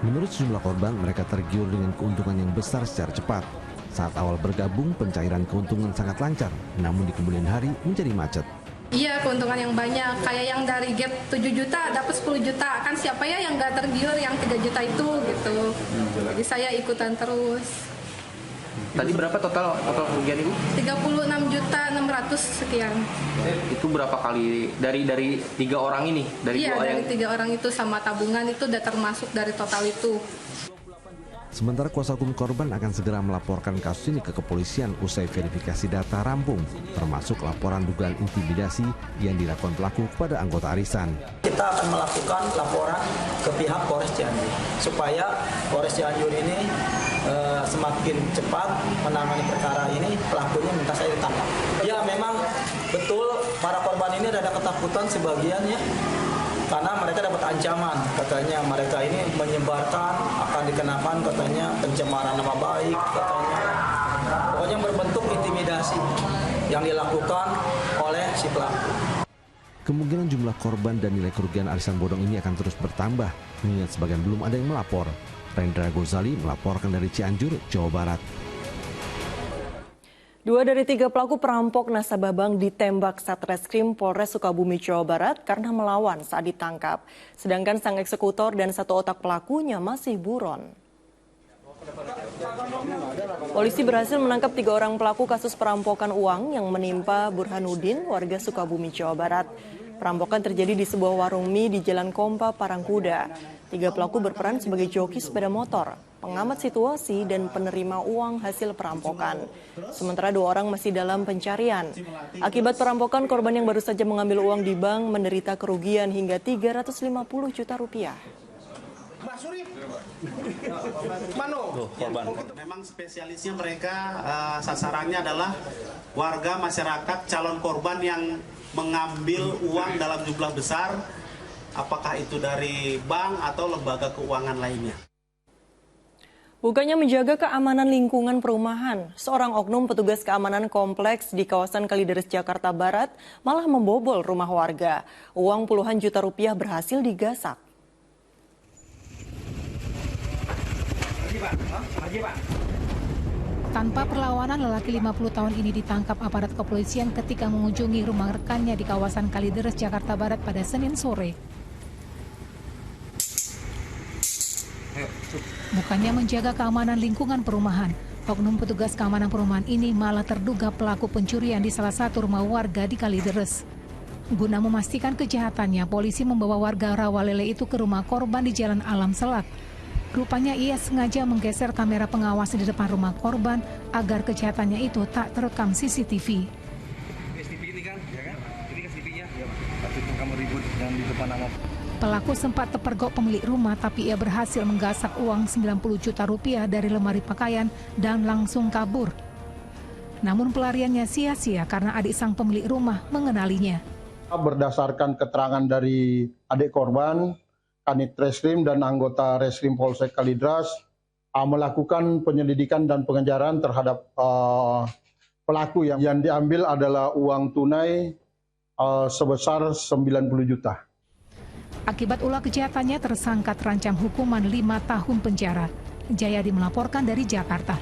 Menurut sejumlah korban, mereka tergiur dengan keuntungan yang besar secara cepat. Saat awal bergabung, pencairan keuntungan sangat lancar, namun di kemudian hari menjadi macet. Iya, keuntungan yang banyak. Kayak yang dari gap 7 juta dapat 10 juta. Kan siapa ya yang nggak tergiur yang 3 juta itu gitu. Jadi saya ikutan terus. Tadi berapa total kerugian Ibu? 36.600.000 sekian. Itu berapa kali dari 3 orang ini? Iya, dari 3 orang itu sama tabungan itu udah termasuk dari total itu. Sementara kuasa hukum korban akan segera melaporkan kasus ini ke kepolisian usai verifikasi data rampung, termasuk laporan dugaan intimidasi yang dilakukan pelaku kepada anggota arisan. Kita akan melakukan laporan ke pihak Polres Cianjur supaya Polres Cianjur ini semakin cepat menangani perkara ini. Pelakunya minta saya ditangkap. Ya memang betul para korban ini ada ketakutan sebagiannya. Karena mereka dapat ancaman, katanya mereka ini menyebarkan, akan dikenakan katanya pencemaran nama baik, katanya. Pokoknya berbentuk intimidasi yang dilakukan oleh si pelaku. Kemungkinan jumlah korban dan nilai kerugian arisan bodong ini akan terus bertambah, mengingat sebagian belum ada yang melapor. Rendra Gozali melaporkan dari Cianjur, Jawa Barat. 2 dari 3 pelaku perampok nasabah bank ditembak Satreskrim Polres Sukabumi, Jawa Barat karena melawan saat ditangkap. Sedangkan sang eksekutor dan 1 otak pelakunya masih buron. Polisi berhasil menangkap 3 orang pelaku kasus perampokan uang yang menimpa Burhanuddin, warga Sukabumi, Jawa Barat. Perampokan terjadi di sebuah warung mie di Jalan Kompa, Parangkuda. 3 pelaku berperan sebagai joki sepeda motor, pengamat situasi, dan penerima uang hasil perampokan. Sementara 2 orang masih dalam pencarian. Akibat perampokan, korban yang baru saja mengambil uang di bank menderita kerugian hingga 350 juta rupiah. Memang spesialisnya mereka sasarannya adalah warga masyarakat calon korban yang mengambil uang dalam jumlah besar, apakah itu dari bank atau lembaga keuangan lainnya. Bukannya menjaga keamanan lingkungan perumahan, seorang oknum petugas keamanan kompleks di kawasan Kalideres, Jakarta Barat malah membobol rumah warga. Uang puluhan juta rupiah berhasil digasak. Tanpa perlawanan, lelaki 50 tahun ini ditangkap aparat kepolisian ketika mengunjungi rumah rekannya di kawasan Kalideres, Jakarta Barat pada Senin sore. Bukannya menjaga keamanan lingkungan perumahan, oknum petugas keamanan perumahan ini malah terduga pelaku pencurian di salah satu rumah warga di Kalideres. Guna memastikan kejahatannya, polisi membawa warga Rawalele itu ke rumah korban di Jalan Alam Selak. Rupanya ia sengaja menggeser kamera pengawas di depan rumah korban agar kejahatannya itu tak terekam CCTV. Pelaku sempat terpergok pemilik rumah, tapi ia berhasil menggasak uang 90 juta rupiah dari lemari pakaian dan langsung kabur. Namun pelariannya sia-sia karena adik sang pemilik rumah mengenalinya. Berdasarkan keterangan dari adik korban, Kanit Reskrim dan anggota Reskrim Polsek Kalidras melakukan penyelidikan dan pengejaran terhadap pelaku. Yang diambil adalah uang tunai sebesar 90 juta. Akibat ulah kejahatannya, tersangka terancam hukuman 5 tahun penjara. Jayadi melaporkan dari Jakarta.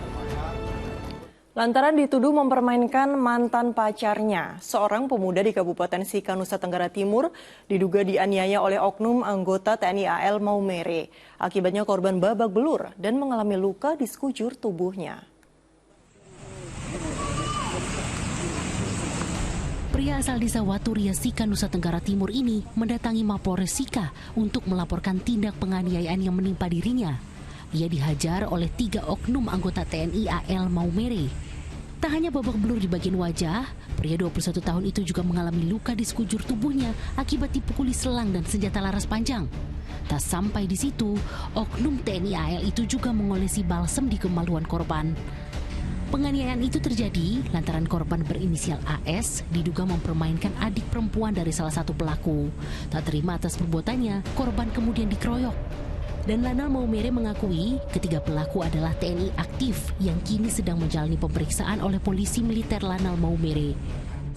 Lantaran dituduh mempermainkan mantan pacarnya, seorang pemuda di Kabupaten Sika, Nusa Tenggara Timur diduga dianiaya oleh oknum anggota TNI AL Maumere. Akibatnya korban babak belur dan mengalami luka di sekujur tubuhnya. Pria asal desa Waturia, Sika, Nusa Tenggara Timur ini mendatangi Mapolres Sika untuk melaporkan tindak penganiayaan yang menimpa dirinya. Ia dihajar oleh 3 oknum anggota TNI AL Maumere. Tak hanya babak belur di bagian wajah, pria 21 tahun itu juga mengalami luka di sekujur tubuhnya akibat dipukuli selang dan senjata laras panjang. Tak sampai di situ, oknum TNI AL itu juga mengolesi balsem di kemaluan korban. Penganiayaan itu terjadi lantaran korban berinisial AS diduga mempermainkan adik perempuan dari salah satu pelaku. Tak terima atas perbuatannya, korban kemudian dikeroyok. Dan Lanal Maumere mengakui ketiga pelaku adalah TNI aktif yang kini sedang menjalani pemeriksaan oleh polisi militer Lanal Maumere.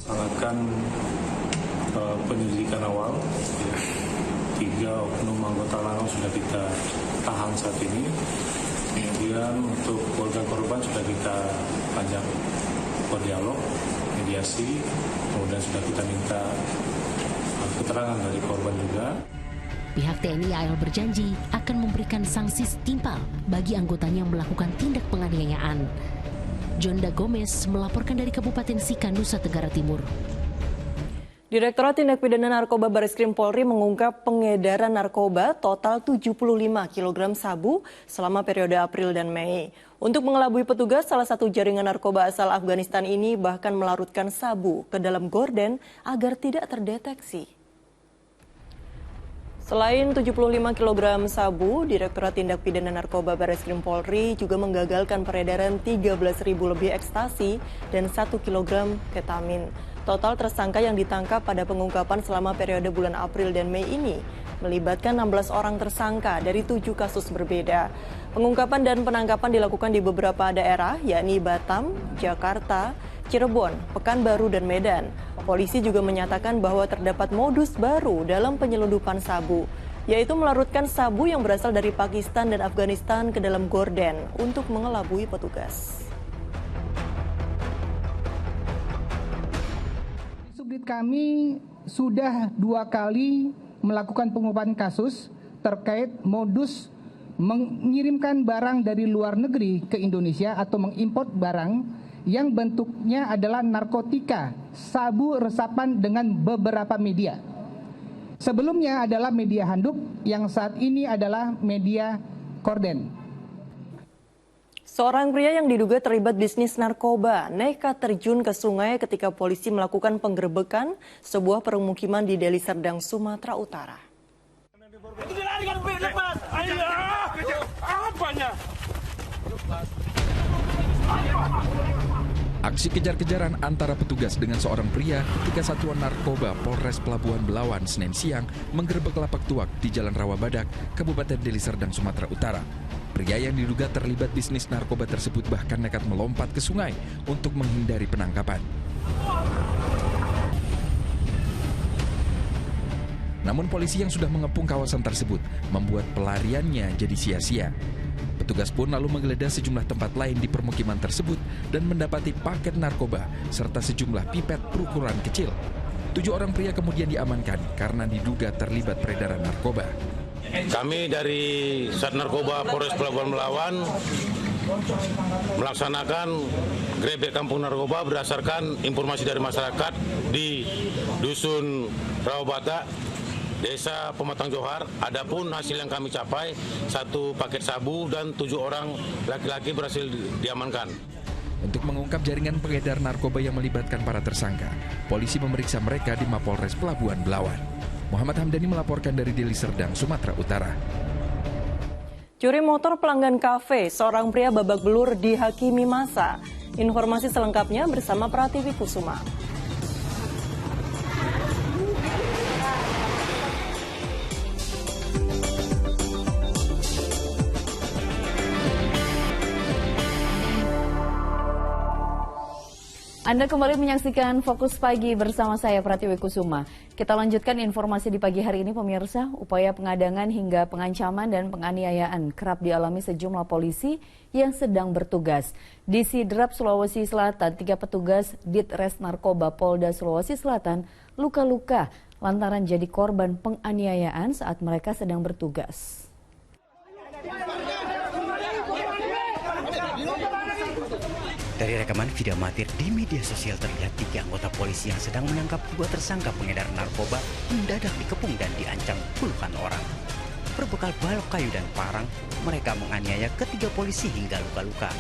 Laksanakan penyelidikan awal. 3 oknum anggota Lanal sudah kita tahan saat ini. Kemudian untuk keluarga korban sudah kita ajak berdialog, mediasi, kemudian sudah kita minta keterangan dari korban juga. Pihak TNI AL berjanji akan memberikan sanksi setimpal bagi anggotanya yang melakukan tindak penganiayaan. Jonda Gomez melaporkan dari Kabupaten Sika, Nusa Tenggara Timur. Direktorat Tindak Pidana Narkoba Bareskrim Polri mengungkap pengedaran narkoba total 75 kg sabu selama periode April dan Mei. Untuk mengelabui petugas, salah satu jaringan narkoba asal Afghanistan ini bahkan melarutkan sabu ke dalam gorden agar tidak terdeteksi. Selain 75 kg sabu, Direktorat Tindak Pidana Narkoba Bareskrim Polri juga menggagalkan peredaran 13.000 lebih ekstasi dan 1 kg ketamin. Total tersangka yang ditangkap pada pengungkapan selama periode bulan April dan Mei ini melibatkan 16 orang tersangka dari 7 kasus berbeda. Pengungkapan dan penangkapan dilakukan di beberapa daerah, yakni Batam, Jakarta, Cirebon, Pekanbaru, dan Medan. Polisi juga menyatakan bahwa terdapat modus baru dalam penyelundupan sabu, yaitu melarutkan sabu yang berasal dari Pakistan dan Afghanistan ke dalam gorden untuk mengelabui petugas. Subdit kami sudah 2 kali melakukan pengungkapan kasus terkait modus mengirimkan barang dari luar negeri ke Indonesia atau mengimpor barang yang bentuknya adalah narkotika, sabu resapan dengan beberapa media. Sebelumnya adalah media handuk, yang saat ini adalah media korden. Seorang pria yang diduga terlibat bisnis narkoba nekat terjun ke sungai ketika polisi melakukan penggerebekan sebuah permukiman di Deli Serdang, Sumatera Utara. Aksi kejar-kejaran antara petugas dengan seorang pria ketika Satuan Narkoba Polres Pelabuhan Belawan Senin siang menggerebek lapak tuak di Jalan Rawabadak, Kabupaten Deli Serdang, Sumatera Utara. Pria yang diduga terlibat bisnis narkoba tersebut bahkan nekat melompat ke sungai untuk menghindari penangkapan. Namun polisi yang sudah mengepung kawasan tersebut membuat pelariannya jadi sia-sia. Petugas pun lalu menggeledah sejumlah tempat lain di permukiman tersebut dan mendapati paket narkoba serta sejumlah pipet berukuran kecil. 7 orang pria kemudian diamankan karena diduga terlibat peredaran narkoba. Kami dari Sat Narkoba Polres Pelabuhan Belawan melaksanakan grebek kampung narkoba berdasarkan informasi dari masyarakat di Dusun Rawabata, Desa Pematang Johar. Adapun hasil yang kami capai 1 paket sabu dan 7 orang laki-laki berhasil diamankan. Untuk mengungkap jaringan pengedar narkoba yang melibatkan para tersangka, polisi memeriksa mereka di Mapolres Pelabuhan Belawan. Muhammad Hamdani melaporkan dari Deli Serdang, Sumatera Utara. Curi motor pelanggan kafe, seorang pria babak belur dihakimi massa. Informasi selengkapnya bersama Pratiwi Kusuma. Anda kembali menyaksikan Fokus Pagi bersama saya Pratiwi Kusuma. Kita lanjutkan informasi di pagi hari ini pemirsa. Upaya pengadangan hingga pengancaman dan penganiayaan kerap dialami sejumlah polisi yang sedang bertugas. Di Sidrap, Sulawesi Selatan, 3 petugas Ditres Narkoba Polda Sulawesi Selatan luka-luka lantaran jadi korban penganiayaan saat mereka sedang bertugas. Dari rekaman video amatir di media sosial terlihat 3 anggota polisi yang sedang menangkap 2 tersangka pengedar narkoba mendadak dikepung dan diancam puluhan orang. Berbekal balok kayu dan parang, mereka menganiaya ketiga polisi hingga luka-luka.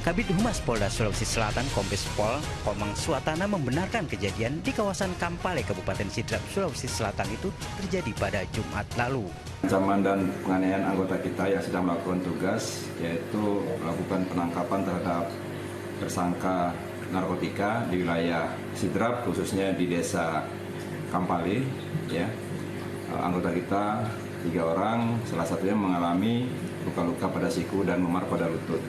Kabid Humas Polda Sulawesi Selatan Kombes Pol Komang Suatana membenarkan kejadian di kawasan Kampale, Kabupaten Sidrap, Sulawesi Selatan itu terjadi pada Jumat lalu. Ancaman dan penganiayaan anggota kita yang sedang melakukan tugas, yaitu melakukan penangkapan terhadap tersangka narkotika di wilayah Sidrap, khususnya di desa Kampale. Ya, anggota kita 3 orang, salah satunya mengalami luka-luka pada siku dan memar pada lutut.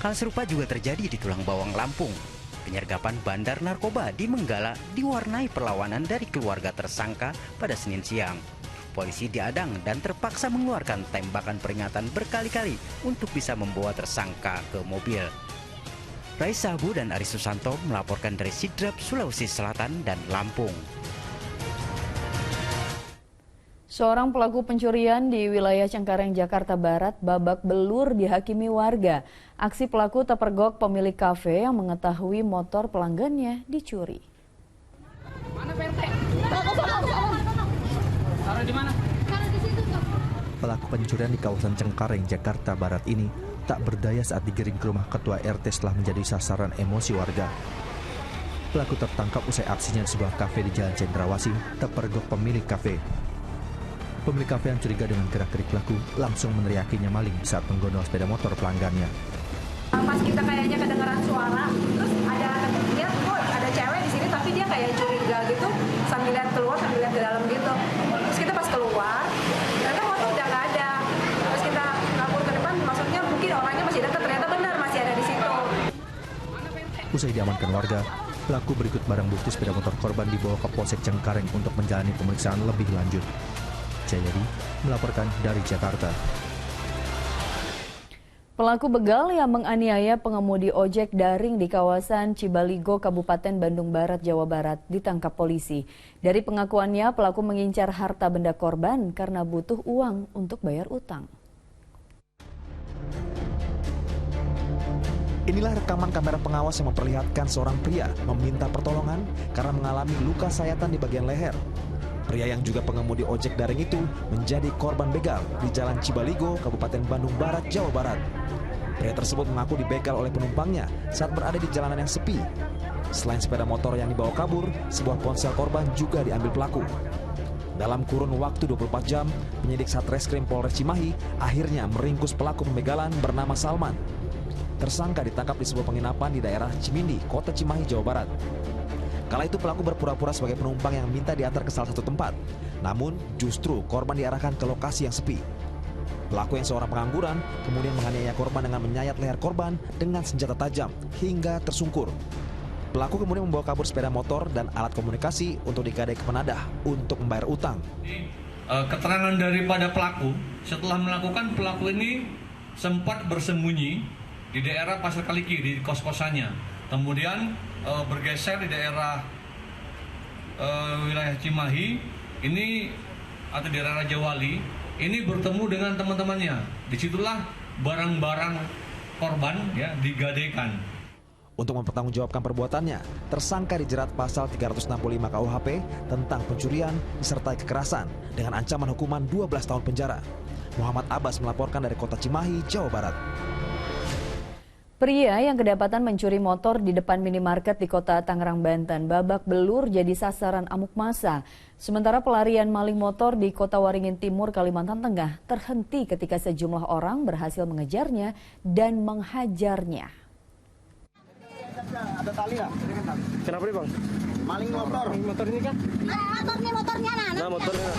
Hal serupa juga terjadi di Tulang Bawang, Lampung. Penyergapan bandar narkoba di Menggala diwarnai perlawanan dari keluarga tersangka pada Senin siang. Polisi diadang dan terpaksa mengeluarkan tembakan peringatan berkali-kali untuk bisa membawa tersangka ke mobil. Raisa Abu dan Aris Susanto melaporkan dari Sidrap, Sulawesi Selatan dan Lampung. Seorang pelaku pencurian di wilayah Cengkareng, Jakarta Barat babak belur dihakimi warga. Aksi pelaku terpergok pemilik kafe yang mengetahui motor pelanggannya dicuri. Mana PRT? Taruh di mana? Pelaku pencurian di kawasan Cengkareng, Jakarta Barat ini tak berdaya saat digiring ke rumah ketua RT setelah menjadi sasaran emosi warga. Pelaku tertangkap usai aksinya di sebuah kafe di Jalan Cendrawasih, terpergok pemilik kafe. Pemilik kafe yang curiga dengan gerak-gerik pelaku langsung meneriakinya maling saat menggondol sepeda motor pelanggannya. Pas kita kayaknya kedengaran suara, terus dia kok ada cewek di sini tapi dia kayak curiga gitu, sambil lihat keluar sambil lihat ke dalam gitu. Terus kita pas keluar, ternyata motor udah nggak ada. Terus kita kabur ke depan, maksudnya mungkin orangnya masih dekat, ternyata benar masih ada di situ. Usai diamankan warga, pelaku berikut barang bukti sepeda motor korban dibawa ke Polsek Cengkareng untuk menjalani pemeriksaan lebih lanjut. Jayadi melaporkan dari Jakarta. Pelaku begal yang menganiaya pengemudi ojek daring di kawasan Cibaligo, Kabupaten Bandung Barat, Jawa Barat ditangkap polisi. Dari pengakuannya, pelaku mengincar harta benda korban karena butuh uang untuk bayar utang. Inilah rekaman kamera pengawas yang memperlihatkan seorang pria meminta pertolongan karena mengalami luka sayatan di bagian leher. Pria yang juga pengemudi ojek daring itu menjadi korban begal di Jalan Cibaligo, Kabupaten Bandung Barat, Jawa Barat. Pria tersebut mengaku dibegal oleh penumpangnya saat berada di jalanan yang sepi. Selain sepeda motor yang dibawa kabur, sebuah ponsel korban juga diambil pelaku. Dalam kurun waktu 24 jam, penyidik Satreskrim Polres Cimahi akhirnya meringkus pelaku pembegalan bernama Salman. Tersangka ditangkap di sebuah penginapan di daerah Cimindi, Kota Cimahi, Jawa Barat. Kala itu pelaku berpura-pura sebagai penumpang yang minta diantar ke salah satu tempat. Namun justru korban diarahkan ke lokasi yang sepi. Pelaku yang seorang pengangguran kemudian menganiaya korban dengan menyayat leher korban dengan senjata tajam hingga tersungkur. Pelaku kemudian membawa kabur sepeda motor dan alat komunikasi untuk digadai ke penadah untuk membayar utang. Keterangan daripada pelaku, setelah melakukan, pelaku ini sempat bersembunyi di daerah Pasar Kaliki di kos-kosannya. Kemudian bergeser di daerah wilayah Cimahi ini atau di daerah Raja Wali ini bertemu dengan teman-temannya. Disitulah barang-barang korban ya digadaikan. Untuk mempertanggungjawabkan perbuatannya, tersangka dijerat pasal 365 KUHP tentang pencurian disertai kekerasan dengan ancaman hukuman 12 tahun penjara. Muhammad Abbas melaporkan dari Kota Cimahi, Jawa Barat. Pria yang kedapatan mencuri motor di depan minimarket di Kota Tangerang, Banten babak belur jadi sasaran amuk massa. Sementara pelarian maling motor di Kota Waringin Timur, Kalimantan Tengah terhenti ketika sejumlah orang berhasil mengejarnya dan menghajarnya. Ada tali nggak? Kenapa nih bang? Maling motor. Motor ini kan? Motornya Nah motornya.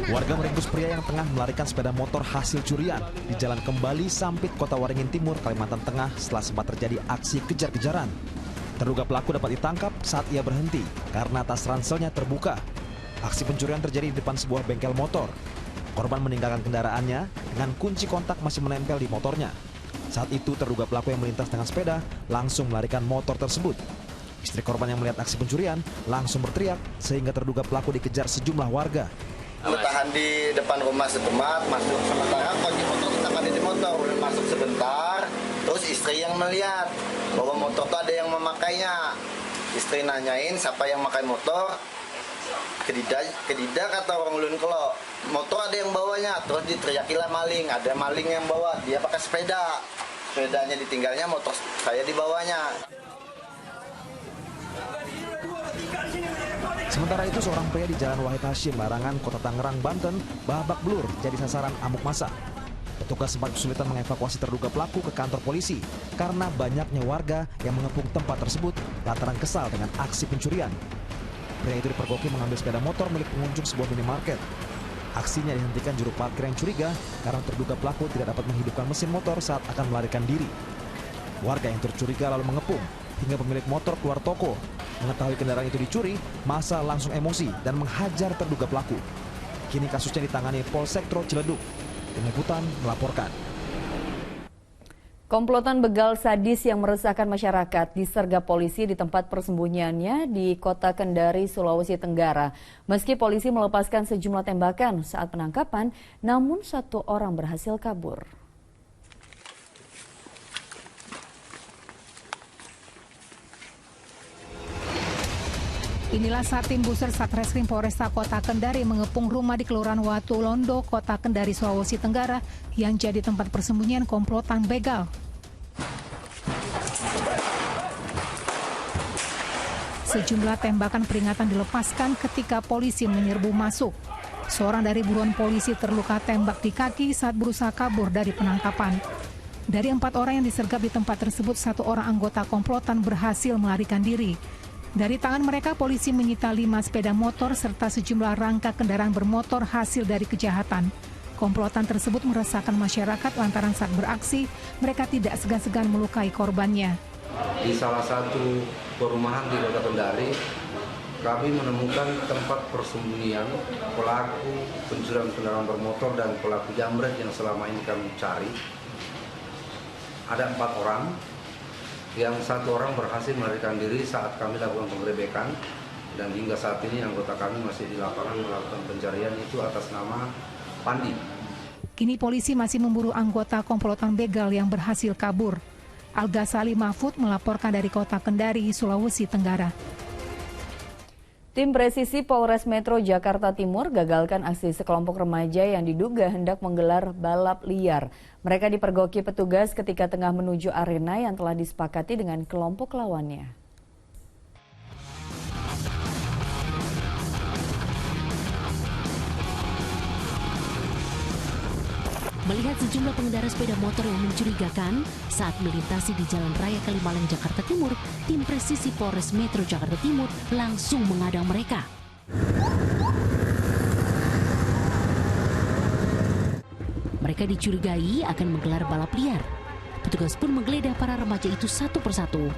Warga meringkus pria yang tengah melarikan sepeda motor hasil curian di Jalan Kembali Sampit, Kota Waringin Timur, Kalimantan Tengah setelah sempat terjadi aksi kejar-kejaran. Terduga pelaku dapat ditangkap saat ia berhenti karena tas ranselnya terbuka. Aksi pencurian terjadi di depan sebuah bengkel motor. Korban meninggalkan kendaraannya dengan kunci kontak masih menempel di motornya. Saat itu terduga pelaku yang melintas dengan sepeda langsung melarikan motor tersebut. Istri korban yang melihat aksi pencurian langsung berteriak sehingga terduga pelaku dikejar sejumlah warga. Bertahan di depan rumah setempat, masuk sementara kunci motor kita ada di motor, masuk sebentar, terus istri yang melihat bahwa motor itu ada yang memakainya. Istri nanyain siapa yang makai motor, kedidak kata orang ulun kalau motor ada yang bawanya, terus diteriakilah maling, ada maling yang bawa, dia pakai sepeda, sepedanya ditinggalnya, motor saya dibawanya. Sementara itu seorang pria di Jalan Wahid Hashim, Barangan, Kota Tangerang, Banten babak belur jadi sasaran amuk massa. Petugas sempat kesulitan mengevakuasi terduga pelaku ke kantor polisi karena banyaknya warga yang mengepung tempat tersebut lantaran kesal dengan aksi pencurian. Pria itu dipergoki mengambil sepeda motor milik pengunjung sebuah minimarket. Aksinya dihentikan juru parkir yang curiga karena terduga pelaku tidak dapat menghidupkan mesin motor saat akan melarikan diri. Warga yang tercuriga lalu mengepung hingga pemilik motor keluar toko. Mengetahui kendaraan itu dicuri, massa langsung emosi dan menghajar terduga pelaku. Kini kasusnya ditangani Polsek Ciledug. Tim Liputan melaporkan. Komplotan begal sadis yang meresahkan masyarakat disergap polisi di tempat persembunyiannya di Kota Kendari, Sulawesi Tenggara. Meski polisi melepaskan sejumlah tembakan saat penangkapan, namun satu orang berhasil kabur. Inilah saat tim Buser Satreskrim Polresta Kota Kendari mengepung rumah di Kelurahan Watu Londo, Kota Kendari, Sulawesi Tenggara yang jadi tempat persembunyian komplotan begal. Sejumlah tembakan peringatan dilepaskan ketika polisi menyerbu masuk. Seorang dari buruan polisi terluka tembak di kaki saat berusaha kabur dari penangkapan. Dari 4 orang yang disergap di tempat tersebut, 1 orang anggota komplotan berhasil melarikan diri. Dari tangan mereka, polisi menyita 5 sepeda motor serta sejumlah rangka kendaraan bermotor hasil dari kejahatan. Komplotan tersebut meresahkan masyarakat lantaran saat beraksi, mereka tidak segan-segan melukai korbannya. Di salah satu perumahan di Kota Kendari, kami menemukan tempat persembunyian pelaku pencurian kendaraan bermotor dan pelaku jambret yang selama ini kami cari. Ada 4 orang. Yang 1 orang berhasil melarikan diri saat kami lakukan penggerebekan, dan hingga saat ini anggota kami masih di lapangan melakukan pencarian itu atas nama Pandi. Kini polisi masih memburu anggota komplotan begal yang berhasil kabur. Al-Ghazali Mahfud melaporkan dari Kota Kendari, Sulawesi Tenggara. Tim presisi Polres Metro Jakarta Timur gagalkan aksi sekelompok remaja yang diduga hendak menggelar balap liar. Mereka dipergoki petugas ketika tengah menuju arena yang telah disepakati dengan kelompok lawannya. Melihat sejumlah pengendara sepeda motor yang mencurigakan saat melintasi di Jalan Raya Kalimalang, Jakarta Timur, tim presisi Polres Metro Jakarta Timur langsung mengadang mereka. Mereka dicurigai akan menggelar balap liar. Petugas pun menggeledah para remaja itu satu persatu.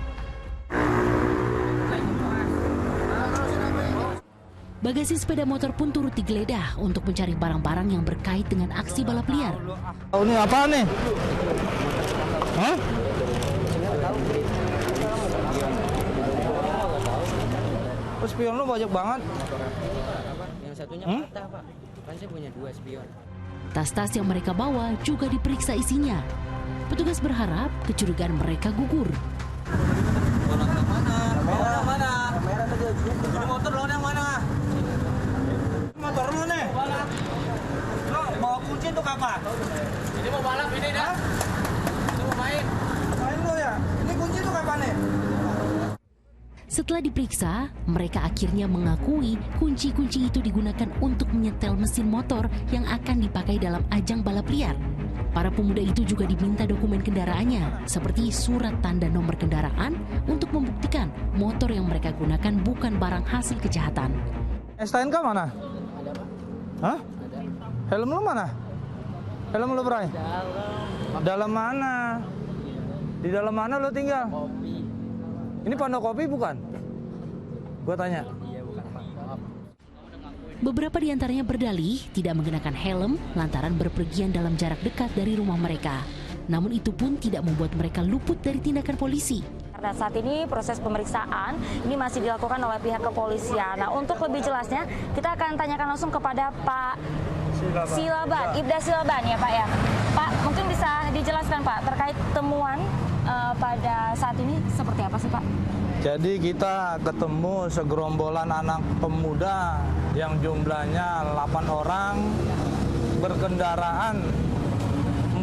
Bagasi sepeda motor pun turut digeledah untuk mencari barang-barang yang berkait dengan aksi balap liar. Oh, ini apa nih? Hah? Oh, spion lu banyak banget. Yang satunya patah, Pak. Kan saya punya 2 spion. Tas-tas yang mereka bawa juga diperiksa isinya. Petugas berharap kecurigaan mereka gugur. Motor lo yang mana? Motor lo nih. Lo bawa kunci untuk apa? Ini mau balap ini dah. Ini mau main. Main lo ya. Ini kunci untuk apa nih? Setelah diperiksa, mereka akhirnya mengakui kunci-kunci itu digunakan untuk menyetel mesin motor yang akan dipakai dalam ajang balap liar. Para pemuda itu juga diminta dokumen kendaraannya, seperti surat tanda nomor kendaraan untuk membuktikan motor yang mereka gunakan bukan barang hasil kejahatan. STNK mana? Hah? Helm lo mana? Helm lo Bray? Dalam mana? Di dalam mana lo tinggal? Ini Pondokopi bukan? Gua tanya. Beberapa di antaranya berdalih tidak mengenakan helm lantaran berpergian dalam jarak dekat dari rumah mereka. Namun itu pun tidak membuat mereka luput dari tindakan polisi. Karena saat ini proses pemeriksaan ini masih dilakukan oleh pihak kepolisian. Nah, untuk lebih jelasnya kita akan tanyakan langsung kepada Pak Silaban, Ibda Silaban ya Pak ya. Pak, mungkin bisa dijelaskan Pak terkait temuan pada saat ini seperti apa sih Pak? Jadi kita ketemu segerombolan anak pemuda yang jumlahnya 8 orang berkendaraan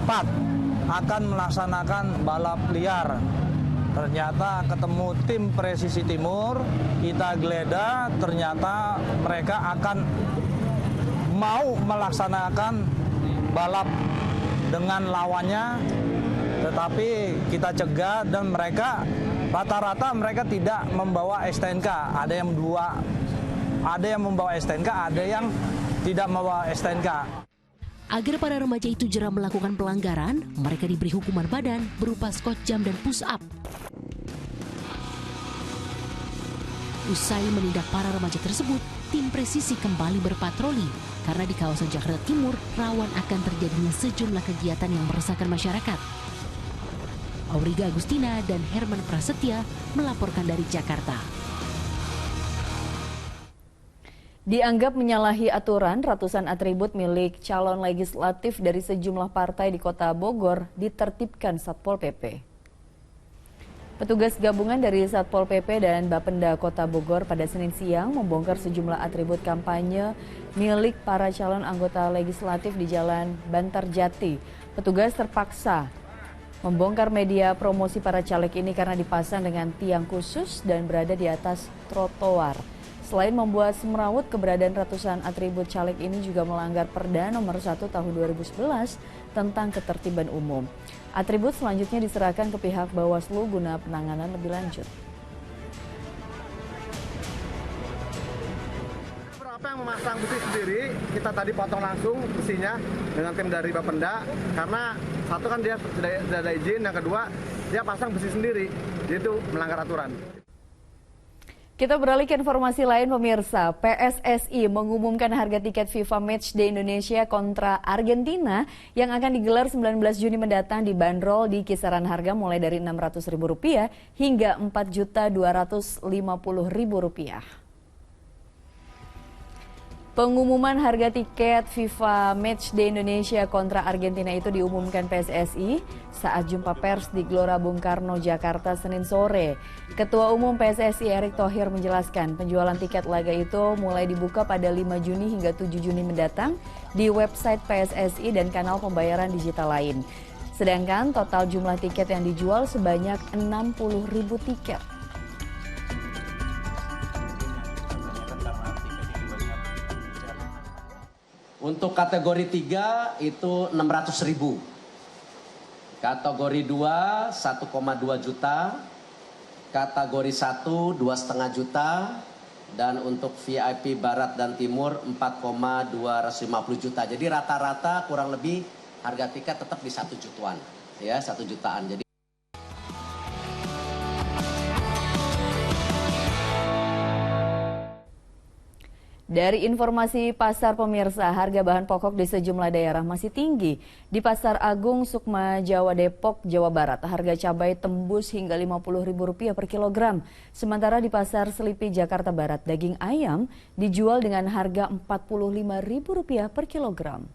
4 akan melaksanakan balap liar. Ternyata ketemu tim Presisi Timur, kita geledah, ternyata mereka akan mau melaksanakan balap dengan lawannya, tetapi kita cegah dan mereka rata-rata mereka tidak membawa STNK. Ada yang membawa STNK, ada yang tidak membawa STNK. Agar para remaja itu jera melakukan pelanggaran, mereka diberi hukuman badan berupa scotch jam dan push up. Usai menindak para remaja tersebut, tim Presisi kembali berpatroli karena di kawasan Jakarta Timur rawan akan terjadinya sejumlah kegiatan yang meresahkan masyarakat. Auriga Agustina dan Herman Prasetya melaporkan dari Jakarta. Dianggap menyalahi aturan, ratusan atribut milik calon legislatif dari sejumlah partai di Kota Bogor ditertibkan Satpol PP. Petugas gabungan dari Satpol PP dan Bapenda Kota Bogor pada Senin siang membongkar sejumlah atribut kampanye milik para calon anggota legislatif di Jalan Bantarjati. Petugas terpaksa membongkar media promosi para caleg ini karena dipasang dengan tiang khusus dan berada di atas trotoar. Selain membuat semrawut, keberadaan ratusan atribut caleg ini juga melanggar Perda Nomor 1 Tahun 2011 tentang ketertiban umum. Atribut selanjutnya diserahkan ke pihak Bawaslu guna penanganan lebih lanjut. Apa yang memasang besi sendiri, kita tadi potong langsung besinya dengan tim dari Bapenda, karena satu kan dia tidak ada izin, yang kedua dia pasang besi sendiri, jadi itu melanggar aturan. Kita beralih ke informasi lain pemirsa, PSSI mengumumkan harga tiket FIFA Matchday Indonesia kontra Argentina yang akan digelar 19 Juni mendatang dibanderol di kisaran harga mulai dari Rp600.000 hingga Rp4.250.000. Pengumuman harga tiket FIFA Matchday Indonesia kontra Argentina itu diumumkan PSSI saat jumpa pers di Gelora Bung Karno, Jakarta, Senin sore. Ketua Umum PSSI Erick Thohir menjelaskan penjualan tiket laga itu mulai dibuka pada 5 Juni hingga 7 Juni mendatang di website PSSI dan kanal pembayaran digital lain. Sedangkan total jumlah tiket yang dijual sebanyak 60.000 tiket. Untuk kategori 3 itu 600.000. Kategori 2 1,2 juta. Kategori 1 2,5 juta. Dan untuk VIP Barat dan Timur 4,250 juta. Jadi rata-rata kurang lebih harga tiket tetap di 1 jutaan. Ya, 1 jutaan. Jadi dari informasi pasar pemirsa, harga bahan pokok di sejumlah daerah masih tinggi. Di Pasar Agung Sukma Jawa Depok, Jawa Barat, harga cabai tembus hingga Rp50.000 per kilogram. Sementara di Pasar Selipi Jakarta Barat, daging ayam dijual dengan harga Rp45.000 per kilogram.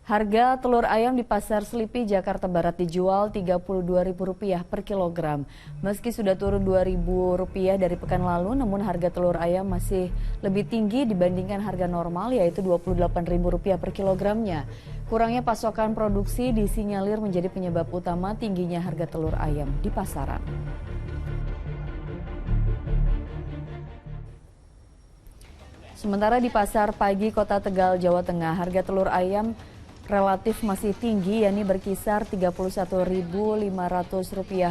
Harga telur ayam di Pasar Selipi, Jakarta Barat dijual Rp32.000 per kilogram. Meski sudah turun Rp2.000 dari pekan lalu, namun harga telur ayam masih lebih tinggi dibandingkan harga normal, yaitu Rp28.000 per kilogramnya. Kurangnya pasokan produksi disinyalir menjadi penyebab utama tingginya harga telur ayam di pasaran. Sementara di Pasar Pagi Kota Tegal, Jawa Tengah, harga telur ayam relatif masih tinggi, yakni berkisar Rp31.500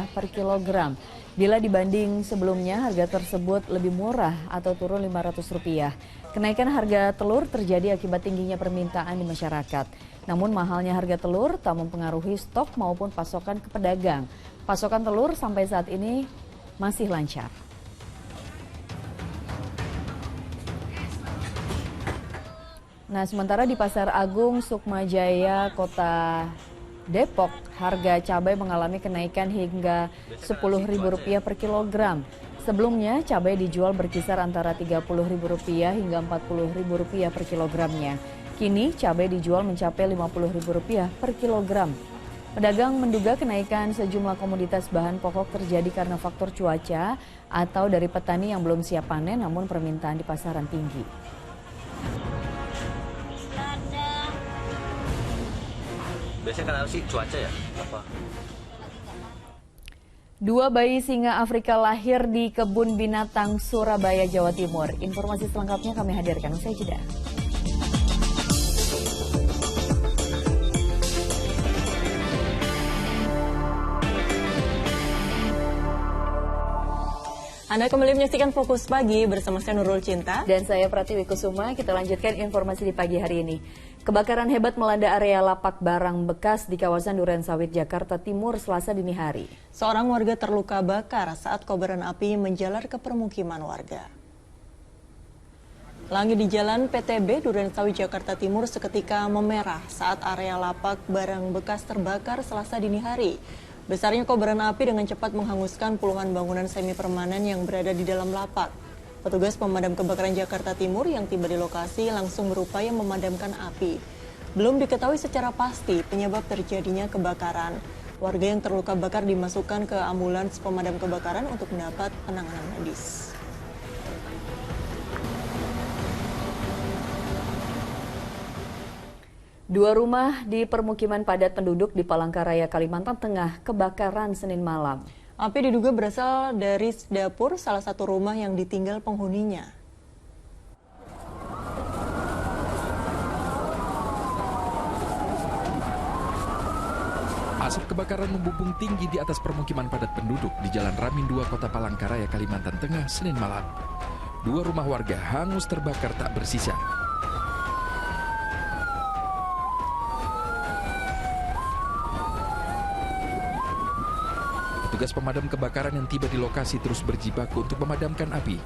per kilogram. Bila dibanding sebelumnya, harga tersebut lebih murah atau turun Rp500. Kenaikan harga telur terjadi akibat tingginya permintaan di masyarakat. Namun mahalnya harga telur tak mempengaruhi stok maupun pasokan ke pedagang. Pasokan telur sampai saat ini masih lancar. Nah, sementara di Pasar Agung Sukmajaya, Kota Depok, harga cabai mengalami kenaikan hingga Rp10.000 per kilogram. Sebelumnya, cabai dijual berkisar antara Rp30.000 hingga Rp40.000 per kilogramnya. Kini, cabai dijual mencapai Rp50.000 per kilogram. Pedagang menduga kenaikan sejumlah komoditas bahan pokok terjadi karena faktor cuaca atau dari petani yang belum siap panen, namun permintaan di pasaran tinggi. Biasanya kan sih cuaca ya? Apa? Dua bayi singa Afrika lahir di kebun binatang Surabaya, Jawa Timur. Informasi selengkapnya kami hadirkan usai jeda. Anda kembali menyaksikan Fokus Pagi bersama saya Nurul Cinta. Dan saya Pratiwi Kusuma. Kita lanjutkan informasi di pagi hari ini. Kebakaran hebat melanda area lapak barang bekas di kawasan Durensawit, Jakarta Timur, Selasa dini hari. Seorang warga terluka bakar saat kobaran api menjalar ke permukiman warga. Langit di Jalan PTB Durensawit, Jakarta Timur seketika memerah saat area lapak barang bekas terbakar Selasa dini hari. Besarnya kobaran api dengan cepat menghanguskan puluhan bangunan semi permanen yang berada di dalam lapak. Petugas pemadam kebakaran Jakarta Timur yang tiba di lokasi langsung berupaya memadamkan api. Belum diketahui secara pasti penyebab terjadinya kebakaran. Warga yang terluka bakar dimasukkan ke ambulans pemadam kebakaran untuk mendapat penanganan medis. Dua rumah di permukiman padat penduduk di Palangkaraya, Kalimantan Tengah kebakaran Senin malam. Api diduga berasal dari dapur salah satu rumah yang ditinggal penghuninya. Asap kebakaran membumbung tinggi di atas permukiman padat penduduk di Jalan Ramin 2, Kota Palangkaraya, Kalimantan Tengah, Senin malam. Dua rumah warga hangus terbakar tak bersisa. Petugas pemadam kebakaran yang tiba di lokasi terus berjibaku untuk memadamkan api.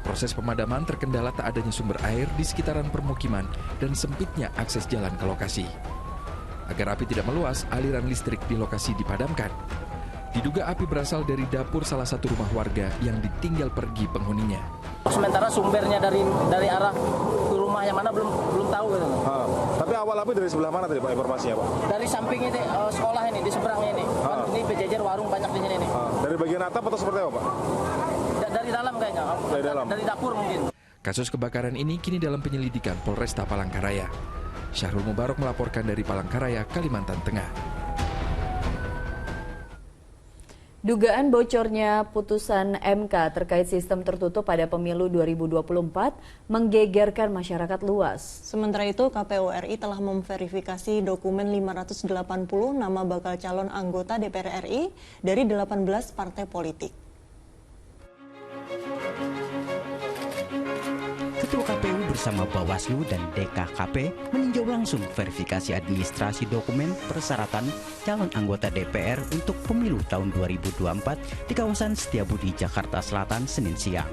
Proses pemadaman terkendala tak adanya sumber air di sekitaran permukiman dan sempitnya akses jalan ke lokasi. Agar api tidak meluas, aliran listrik di lokasi dipadamkan. Diduga api berasal dari dapur salah satu rumah warga yang ditinggal pergi penghuninya. Sementara sumbernya dari arah ke rumah yang mana belum tahu gitu. Tapi awal api dari sebelah mana tadi Pak informasinya Pak? Dari samping ini sekolah ini di seberang ini. Ini berjejer warung banyak di sini nih. Dari bagian atap atau seperti apa Pak? Dari dalam kayaknya. Dari dalam. Dari dapur mungkin. Kasus kebakaran ini kini dalam penyelidikan Polresta Palangkaraya. Syahrul Mubarok melaporkan dari Palangkaraya, Kalimantan Tengah. Dugaan bocornya putusan MK terkait sistem tertutup pada pemilu 2024 menggegerkan masyarakat luas. Sementara itu, KPU RI telah memverifikasi dokumen 580 nama bakal calon anggota DPR RI dari 18 partai politik. Ketua KPU bersama Bawaslu dan DKKP meninjau langsung verifikasi administrasi dokumen persyaratan calon anggota DPR untuk pemilu tahun 2024 di kawasan Setiabudi, Jakarta Selatan, Senin siang.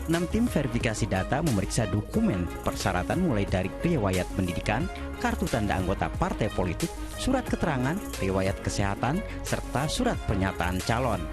6 tim verifikasi data memeriksa dokumen persyaratan mulai dari riwayat pendidikan, kartu tanda anggota partai politik, surat keterangan, riwayat kesehatan, serta surat pernyataan calon.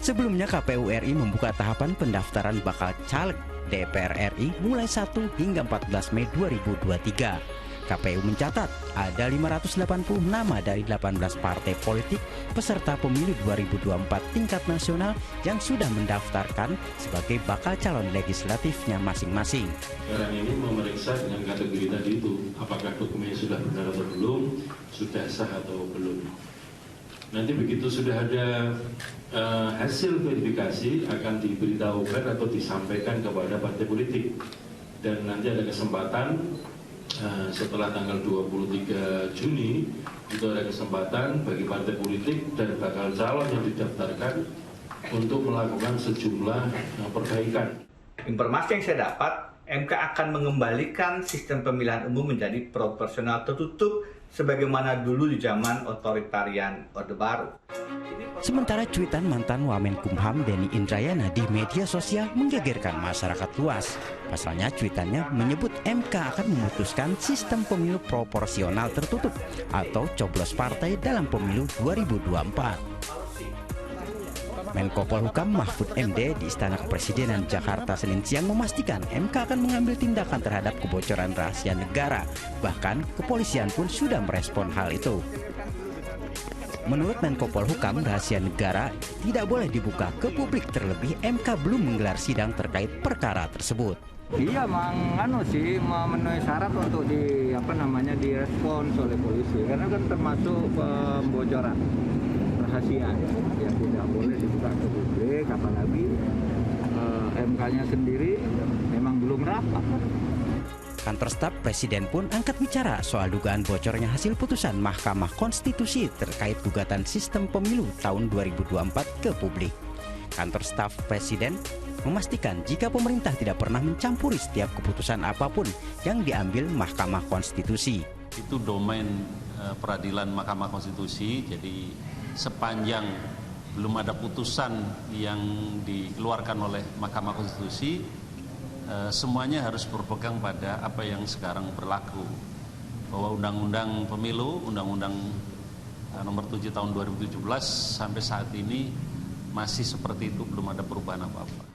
Sebelumnya KPU RI membuka tahapan pendaftaran bakal caleg DPR RI mulai 1 hingga 14 Mei 2023. KPU mencatat ada 580 nama dari 18 partai politik peserta pemilu 2024 tingkat nasional yang sudah mendaftarkan sebagai bakal calon legislatifnya masing-masing. Sekarang ini memeriksa dengan kategori tadi itu, apakah dokumennya sudah benar atau belum, sudah sah atau belum. Nanti begitu sudah ada hasil verifikasi akan diberitahukan atau disampaikan kepada partai politik. Dan nanti ada kesempatan setelah tanggal 23 Juni itu ada kesempatan bagi partai politik dan bakal calon yang didaftarkan untuk melakukan sejumlah perbaikan. Informasi yang saya dapat, MK akan mengembalikan sistem pemilihan umum menjadi proporsional tertutup sebagaimana dulu di zaman otoritarian Orde Baru. Sementara cuitan mantan Wamenkumham Denny Indrayana di media sosial menggegerkan masyarakat luas. Pasalnya cuitannya menyebut MK akan memutuskan sistem pemilu proporsional tertutup atau coblos partai dalam pemilu 2024. Menko Polhukam Mahfud MD di Istana Kepresidenan Jakarta Senin siang memastikan MK akan mengambil tindakan terhadap kebocoran rahasia negara. Bahkan kepolisian pun sudah merespon hal itu. Menurut Menko Polhukam, rahasia negara tidak boleh dibuka ke publik, terlebih MK belum menggelar sidang terkait perkara tersebut. Iya, memenuhi syarat untuk direspons oleh polisi karena kan termasuk pembocoran rahasia yang tidak boleh dibuka ke publik, apalagi MK-nya sendiri memang belum rapat. Kantor staf Presiden pun angkat bicara soal dugaan bocornya hasil putusan Mahkamah Konstitusi terkait gugatan sistem pemilu tahun 2024 ke publik. Kantor staf Presiden memastikan jika pemerintah tidak pernah mencampuri setiap keputusan apapun yang diambil Mahkamah Konstitusi. Itu domain peradilan Mahkamah Konstitusi, jadi sepanjang belum ada putusan yang dikeluarkan oleh Mahkamah Konstitusi, semuanya harus berpegang pada apa yang sekarang berlaku. Bahwa Undang-Undang Pemilu, Undang-Undang Nomor 7 Tahun 2017 sampai saat ini masih seperti itu, belum ada perubahan apa-apa.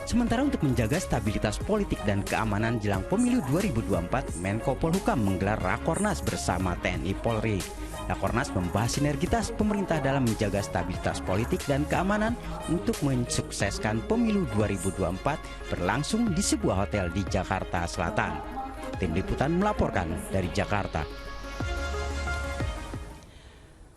Sementara untuk menjaga stabilitas politik dan keamanan jelang pemilu 2024, Menko Polhukam menggelar Rakornas bersama TNI Polri. Rakornas membahas sinergitas pemerintah dalam menjaga stabilitas politik dan keamanan untuk mensukseskan pemilu 2024 berlangsung di sebuah hotel di Jakarta Selatan. Tim Liputan melaporkan dari Jakarta.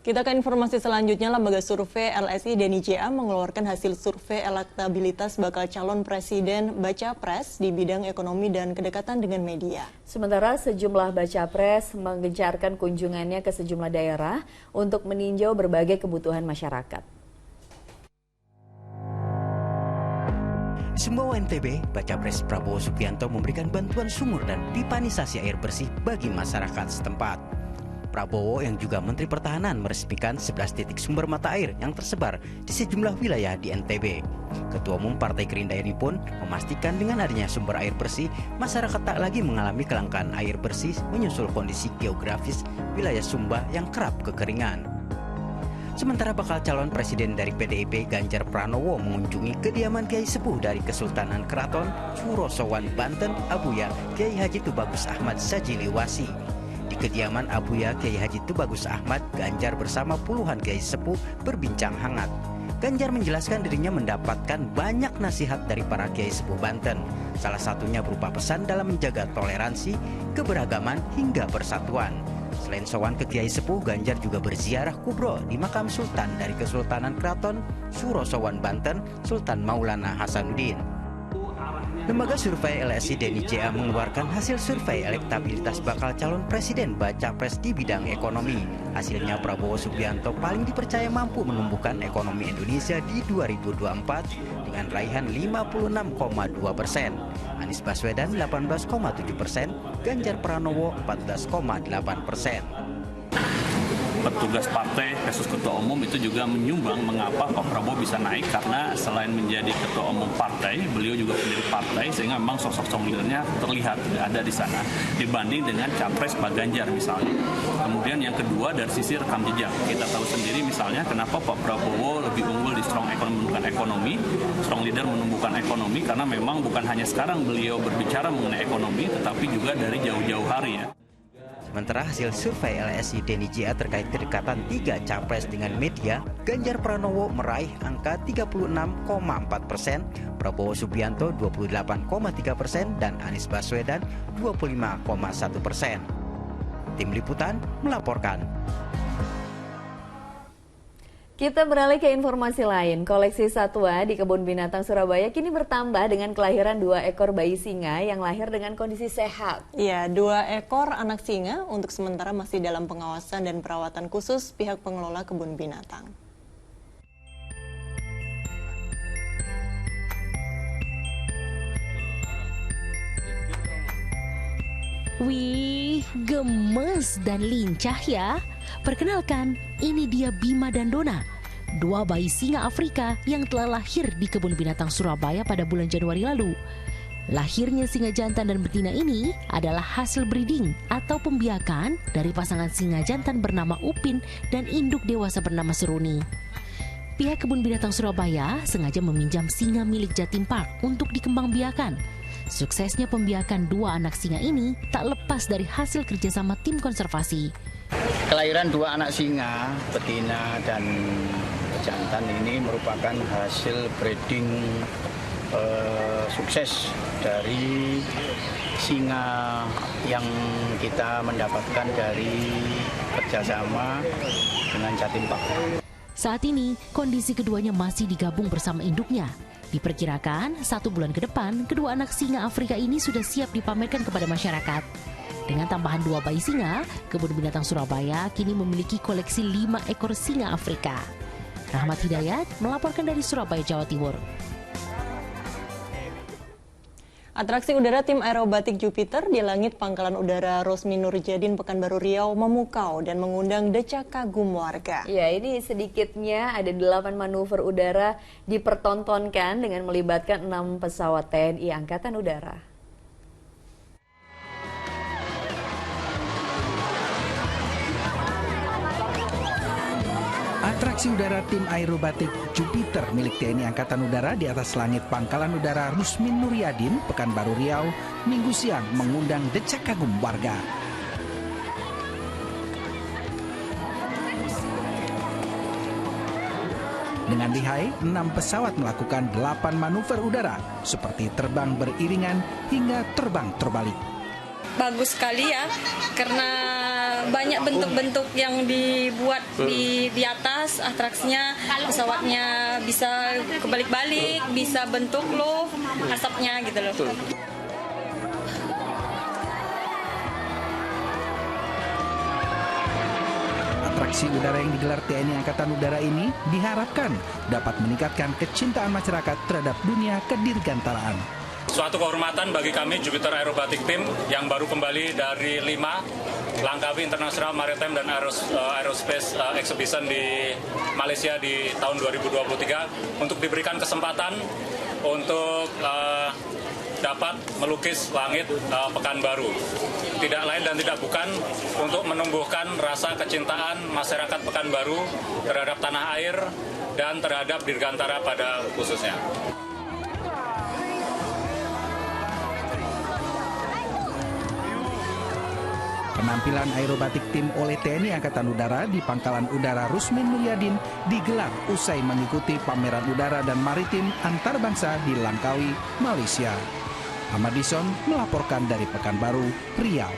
Kita ke informasi selanjutnya. Lembaga survei LSI Denny JA mengeluarkan hasil survei elektabilitas bakal calon presiden baca pres di bidang ekonomi dan kedekatan dengan media. Sementara sejumlah baca pres menggencarkan kunjungannya ke sejumlah daerah untuk meninjau berbagai kebutuhan masyarakat. Di Sumbawa NTB, baca pres Prabowo Subianto memberikan bantuan sumur dan pipanisasi air bersih bagi masyarakat setempat. Prabowo yang juga Menteri Pertahanan meresmikan 11 titik sumber mata air yang tersebar di sejumlah wilayah di NTB. Ketua Umum Partai Gerindra ini pun memastikan dengan adanya sumber air bersih, masyarakat tak lagi mengalami kelangkaan air bersih menyusul kondisi geografis wilayah Sumba yang kerap kekeringan. Sementara bakal calon presiden dari PDIP Ganjar Pranowo mengunjungi kediaman Kiai Sepuh dari Kesultanan Keraton Surosowan Banten, Abuya Kiai Haji Tubagus Ahmad Sajiliwasi. Di kediaman Abuya Kiai Haji Tubagus Ahmad, Ganjar bersama puluhan Kiai Sepuh berbincang hangat. Ganjar menjelaskan dirinya mendapatkan banyak nasihat dari para Kiai Sepuh Banten. Salah satunya berupa pesan dalam menjaga toleransi, keberagaman hingga persatuan. Selain sowan ke Kiai Sepuh, Ganjar juga berziarah kubro di makam Sultan dari Kesultanan Keraton Surosowan Banten, Sultan Maulana Hasanuddin. Lembaga survei LSI Denny JA mengeluarkan hasil survei elektabilitas bakal calon presiden baca pres di bidang ekonomi. Hasilnya Prabowo Subianto paling dipercaya mampu menumbuhkan ekonomi Indonesia di 2024 dengan raihan 56,2%. Anies Baswedan 18,7%, Ganjar Pranowo 14,8%. petugas partai versus ketua umum itu juga menyumbang mengapa Pak Prabowo bisa naik, karena selain menjadi ketua umum partai, beliau juga pendiri partai, sehingga memang sosok leadernya terlihat ada di sana dibanding dengan capres Pak Ganjar misalnya. Kemudian yang kedua dari sisi rekam jejak, kita tahu sendiri misalnya kenapa Pak Prabowo lebih unggul di strong menumbuhkan ekonomi, strong leader menumbuhkan ekonomi, karena memang bukan hanya sekarang beliau berbicara mengenai ekonomi, tetapi juga dari jauh-jauh hari ya. Sementara hasil survei LSI Denny JA terkait kedekatan 3 capres dengan media, Ganjar Pranowo meraih angka 36,4%, Prabowo Subianto 28,3% dan Anies Baswedan 25,1%. Tim Liputan melaporkan. Kita beralih ke informasi lain. Koleksi satwa di Kebun Binatang Surabaya kini bertambah dengan kelahiran 2 ekor bayi singa yang lahir dengan kondisi sehat. Ya, 2 ekor anak singa untuk sementara masih dalam pengawasan dan perawatan khusus pihak pengelola kebun binatang. Wih, gemes dan lincah ya. Perkenalkan, ini dia Bima dan Dona, 2 bayi singa Afrika yang telah lahir di Kebun Binatang Surabaya pada bulan Januari lalu. Lahirnya singa jantan dan betina ini adalah hasil breeding atau pembiakan dari pasangan singa jantan bernama Upin dan induk dewasa bernama Seruni. Pihak Kebun Binatang Surabaya sengaja meminjam singa milik Jatim Park untuk dikembangbiakan. Suksesnya pembiakan 2 anak singa ini tak lepas dari hasil kerjasama tim konservasi. Kelahiran 2 anak singa, betina dan jantan ini merupakan hasil breeding sukses dari singa yang kita mendapatkan dari kerjasama dengan Jatim Park. Saat ini, kondisi keduanya masih digabung bersama induknya. Diperkirakan 1 bulan ke depan, kedua anak singa Afrika ini sudah siap dipamerkan kepada masyarakat. Dengan tambahan 2 bayi singa, Kebun Binatang Surabaya kini memiliki koleksi 5 ekor singa Afrika. Rahmat Hidayat melaporkan dari Surabaya, Jawa Timur. Atraksi udara tim aerobatik Jupiter di langit Pangkalan Udara Rosmi Nurjadin Pekanbaru Riau memukau dan mengundang decak kagum warga. Ya, ini sedikitnya ada 8 manuver udara dipertontonkan dengan melibatkan 6 pesawat TNI Angkatan Udara. Atraksi udara tim aerobatik Jupiter milik TNI Angkatan Udara di atas langit Pangkalan Udara Rusmin Nuryadin, Pekanbaru Riau, Minggu siang mengundang decak kagum warga. Dengan lihai, 6 pesawat melakukan 8 manuver udara, seperti terbang beriringan hingga terbang terbalik. Bagus sekali ya, karena banyak bentuk-bentuk yang dibuat di atas atraksinya. Pesawatnya bisa kebalik-balik, bisa bentuk loh asapnya gitu loh. Atraksi udara yang digelar TNI Angkatan Udara ini diharapkan dapat meningkatkan kecintaan masyarakat terhadap dunia kedirgantaraan. Suatu kehormatan bagi kami Jupiter Aerobatic Team yang baru kembali dari 5 Langkawi International Maritime dan Aerospace Exhibition di Malaysia di tahun 2023 untuk diberikan kesempatan untuk dapat melukis langit Pekanbaru. Tidak lain dan tidak bukan untuk menumbuhkan rasa kecintaan masyarakat Pekanbaru terhadap tanah air dan terhadap Dirgantara pada khususnya. Penampilan aerobatik tim oleh TNI Angkatan Udara di Pangkalan Udara Rusmin Nuryadin digelar usai mengikuti pameran udara dan maritim antarbangsa di Langkawi, Malaysia. Ahmad Dison melaporkan dari Pekanbaru, Riau.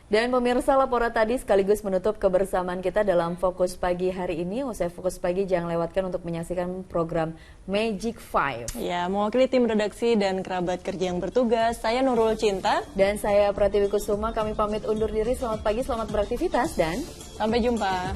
Dan pemirsa, laporan tadi sekaligus menutup kebersamaan kita dalam Fokus Pagi hari ini. Usai Fokus Pagi, jangan lewatkan untuk menyaksikan program Magic 5. Ya, mewakili tim redaksi dan kerabat kerja yang bertugas, saya Nurul Cinta. Dan saya Pratiwi Kusuma, kami pamit undur diri. Selamat pagi, selamat beraktivitas, dan sampai jumpa.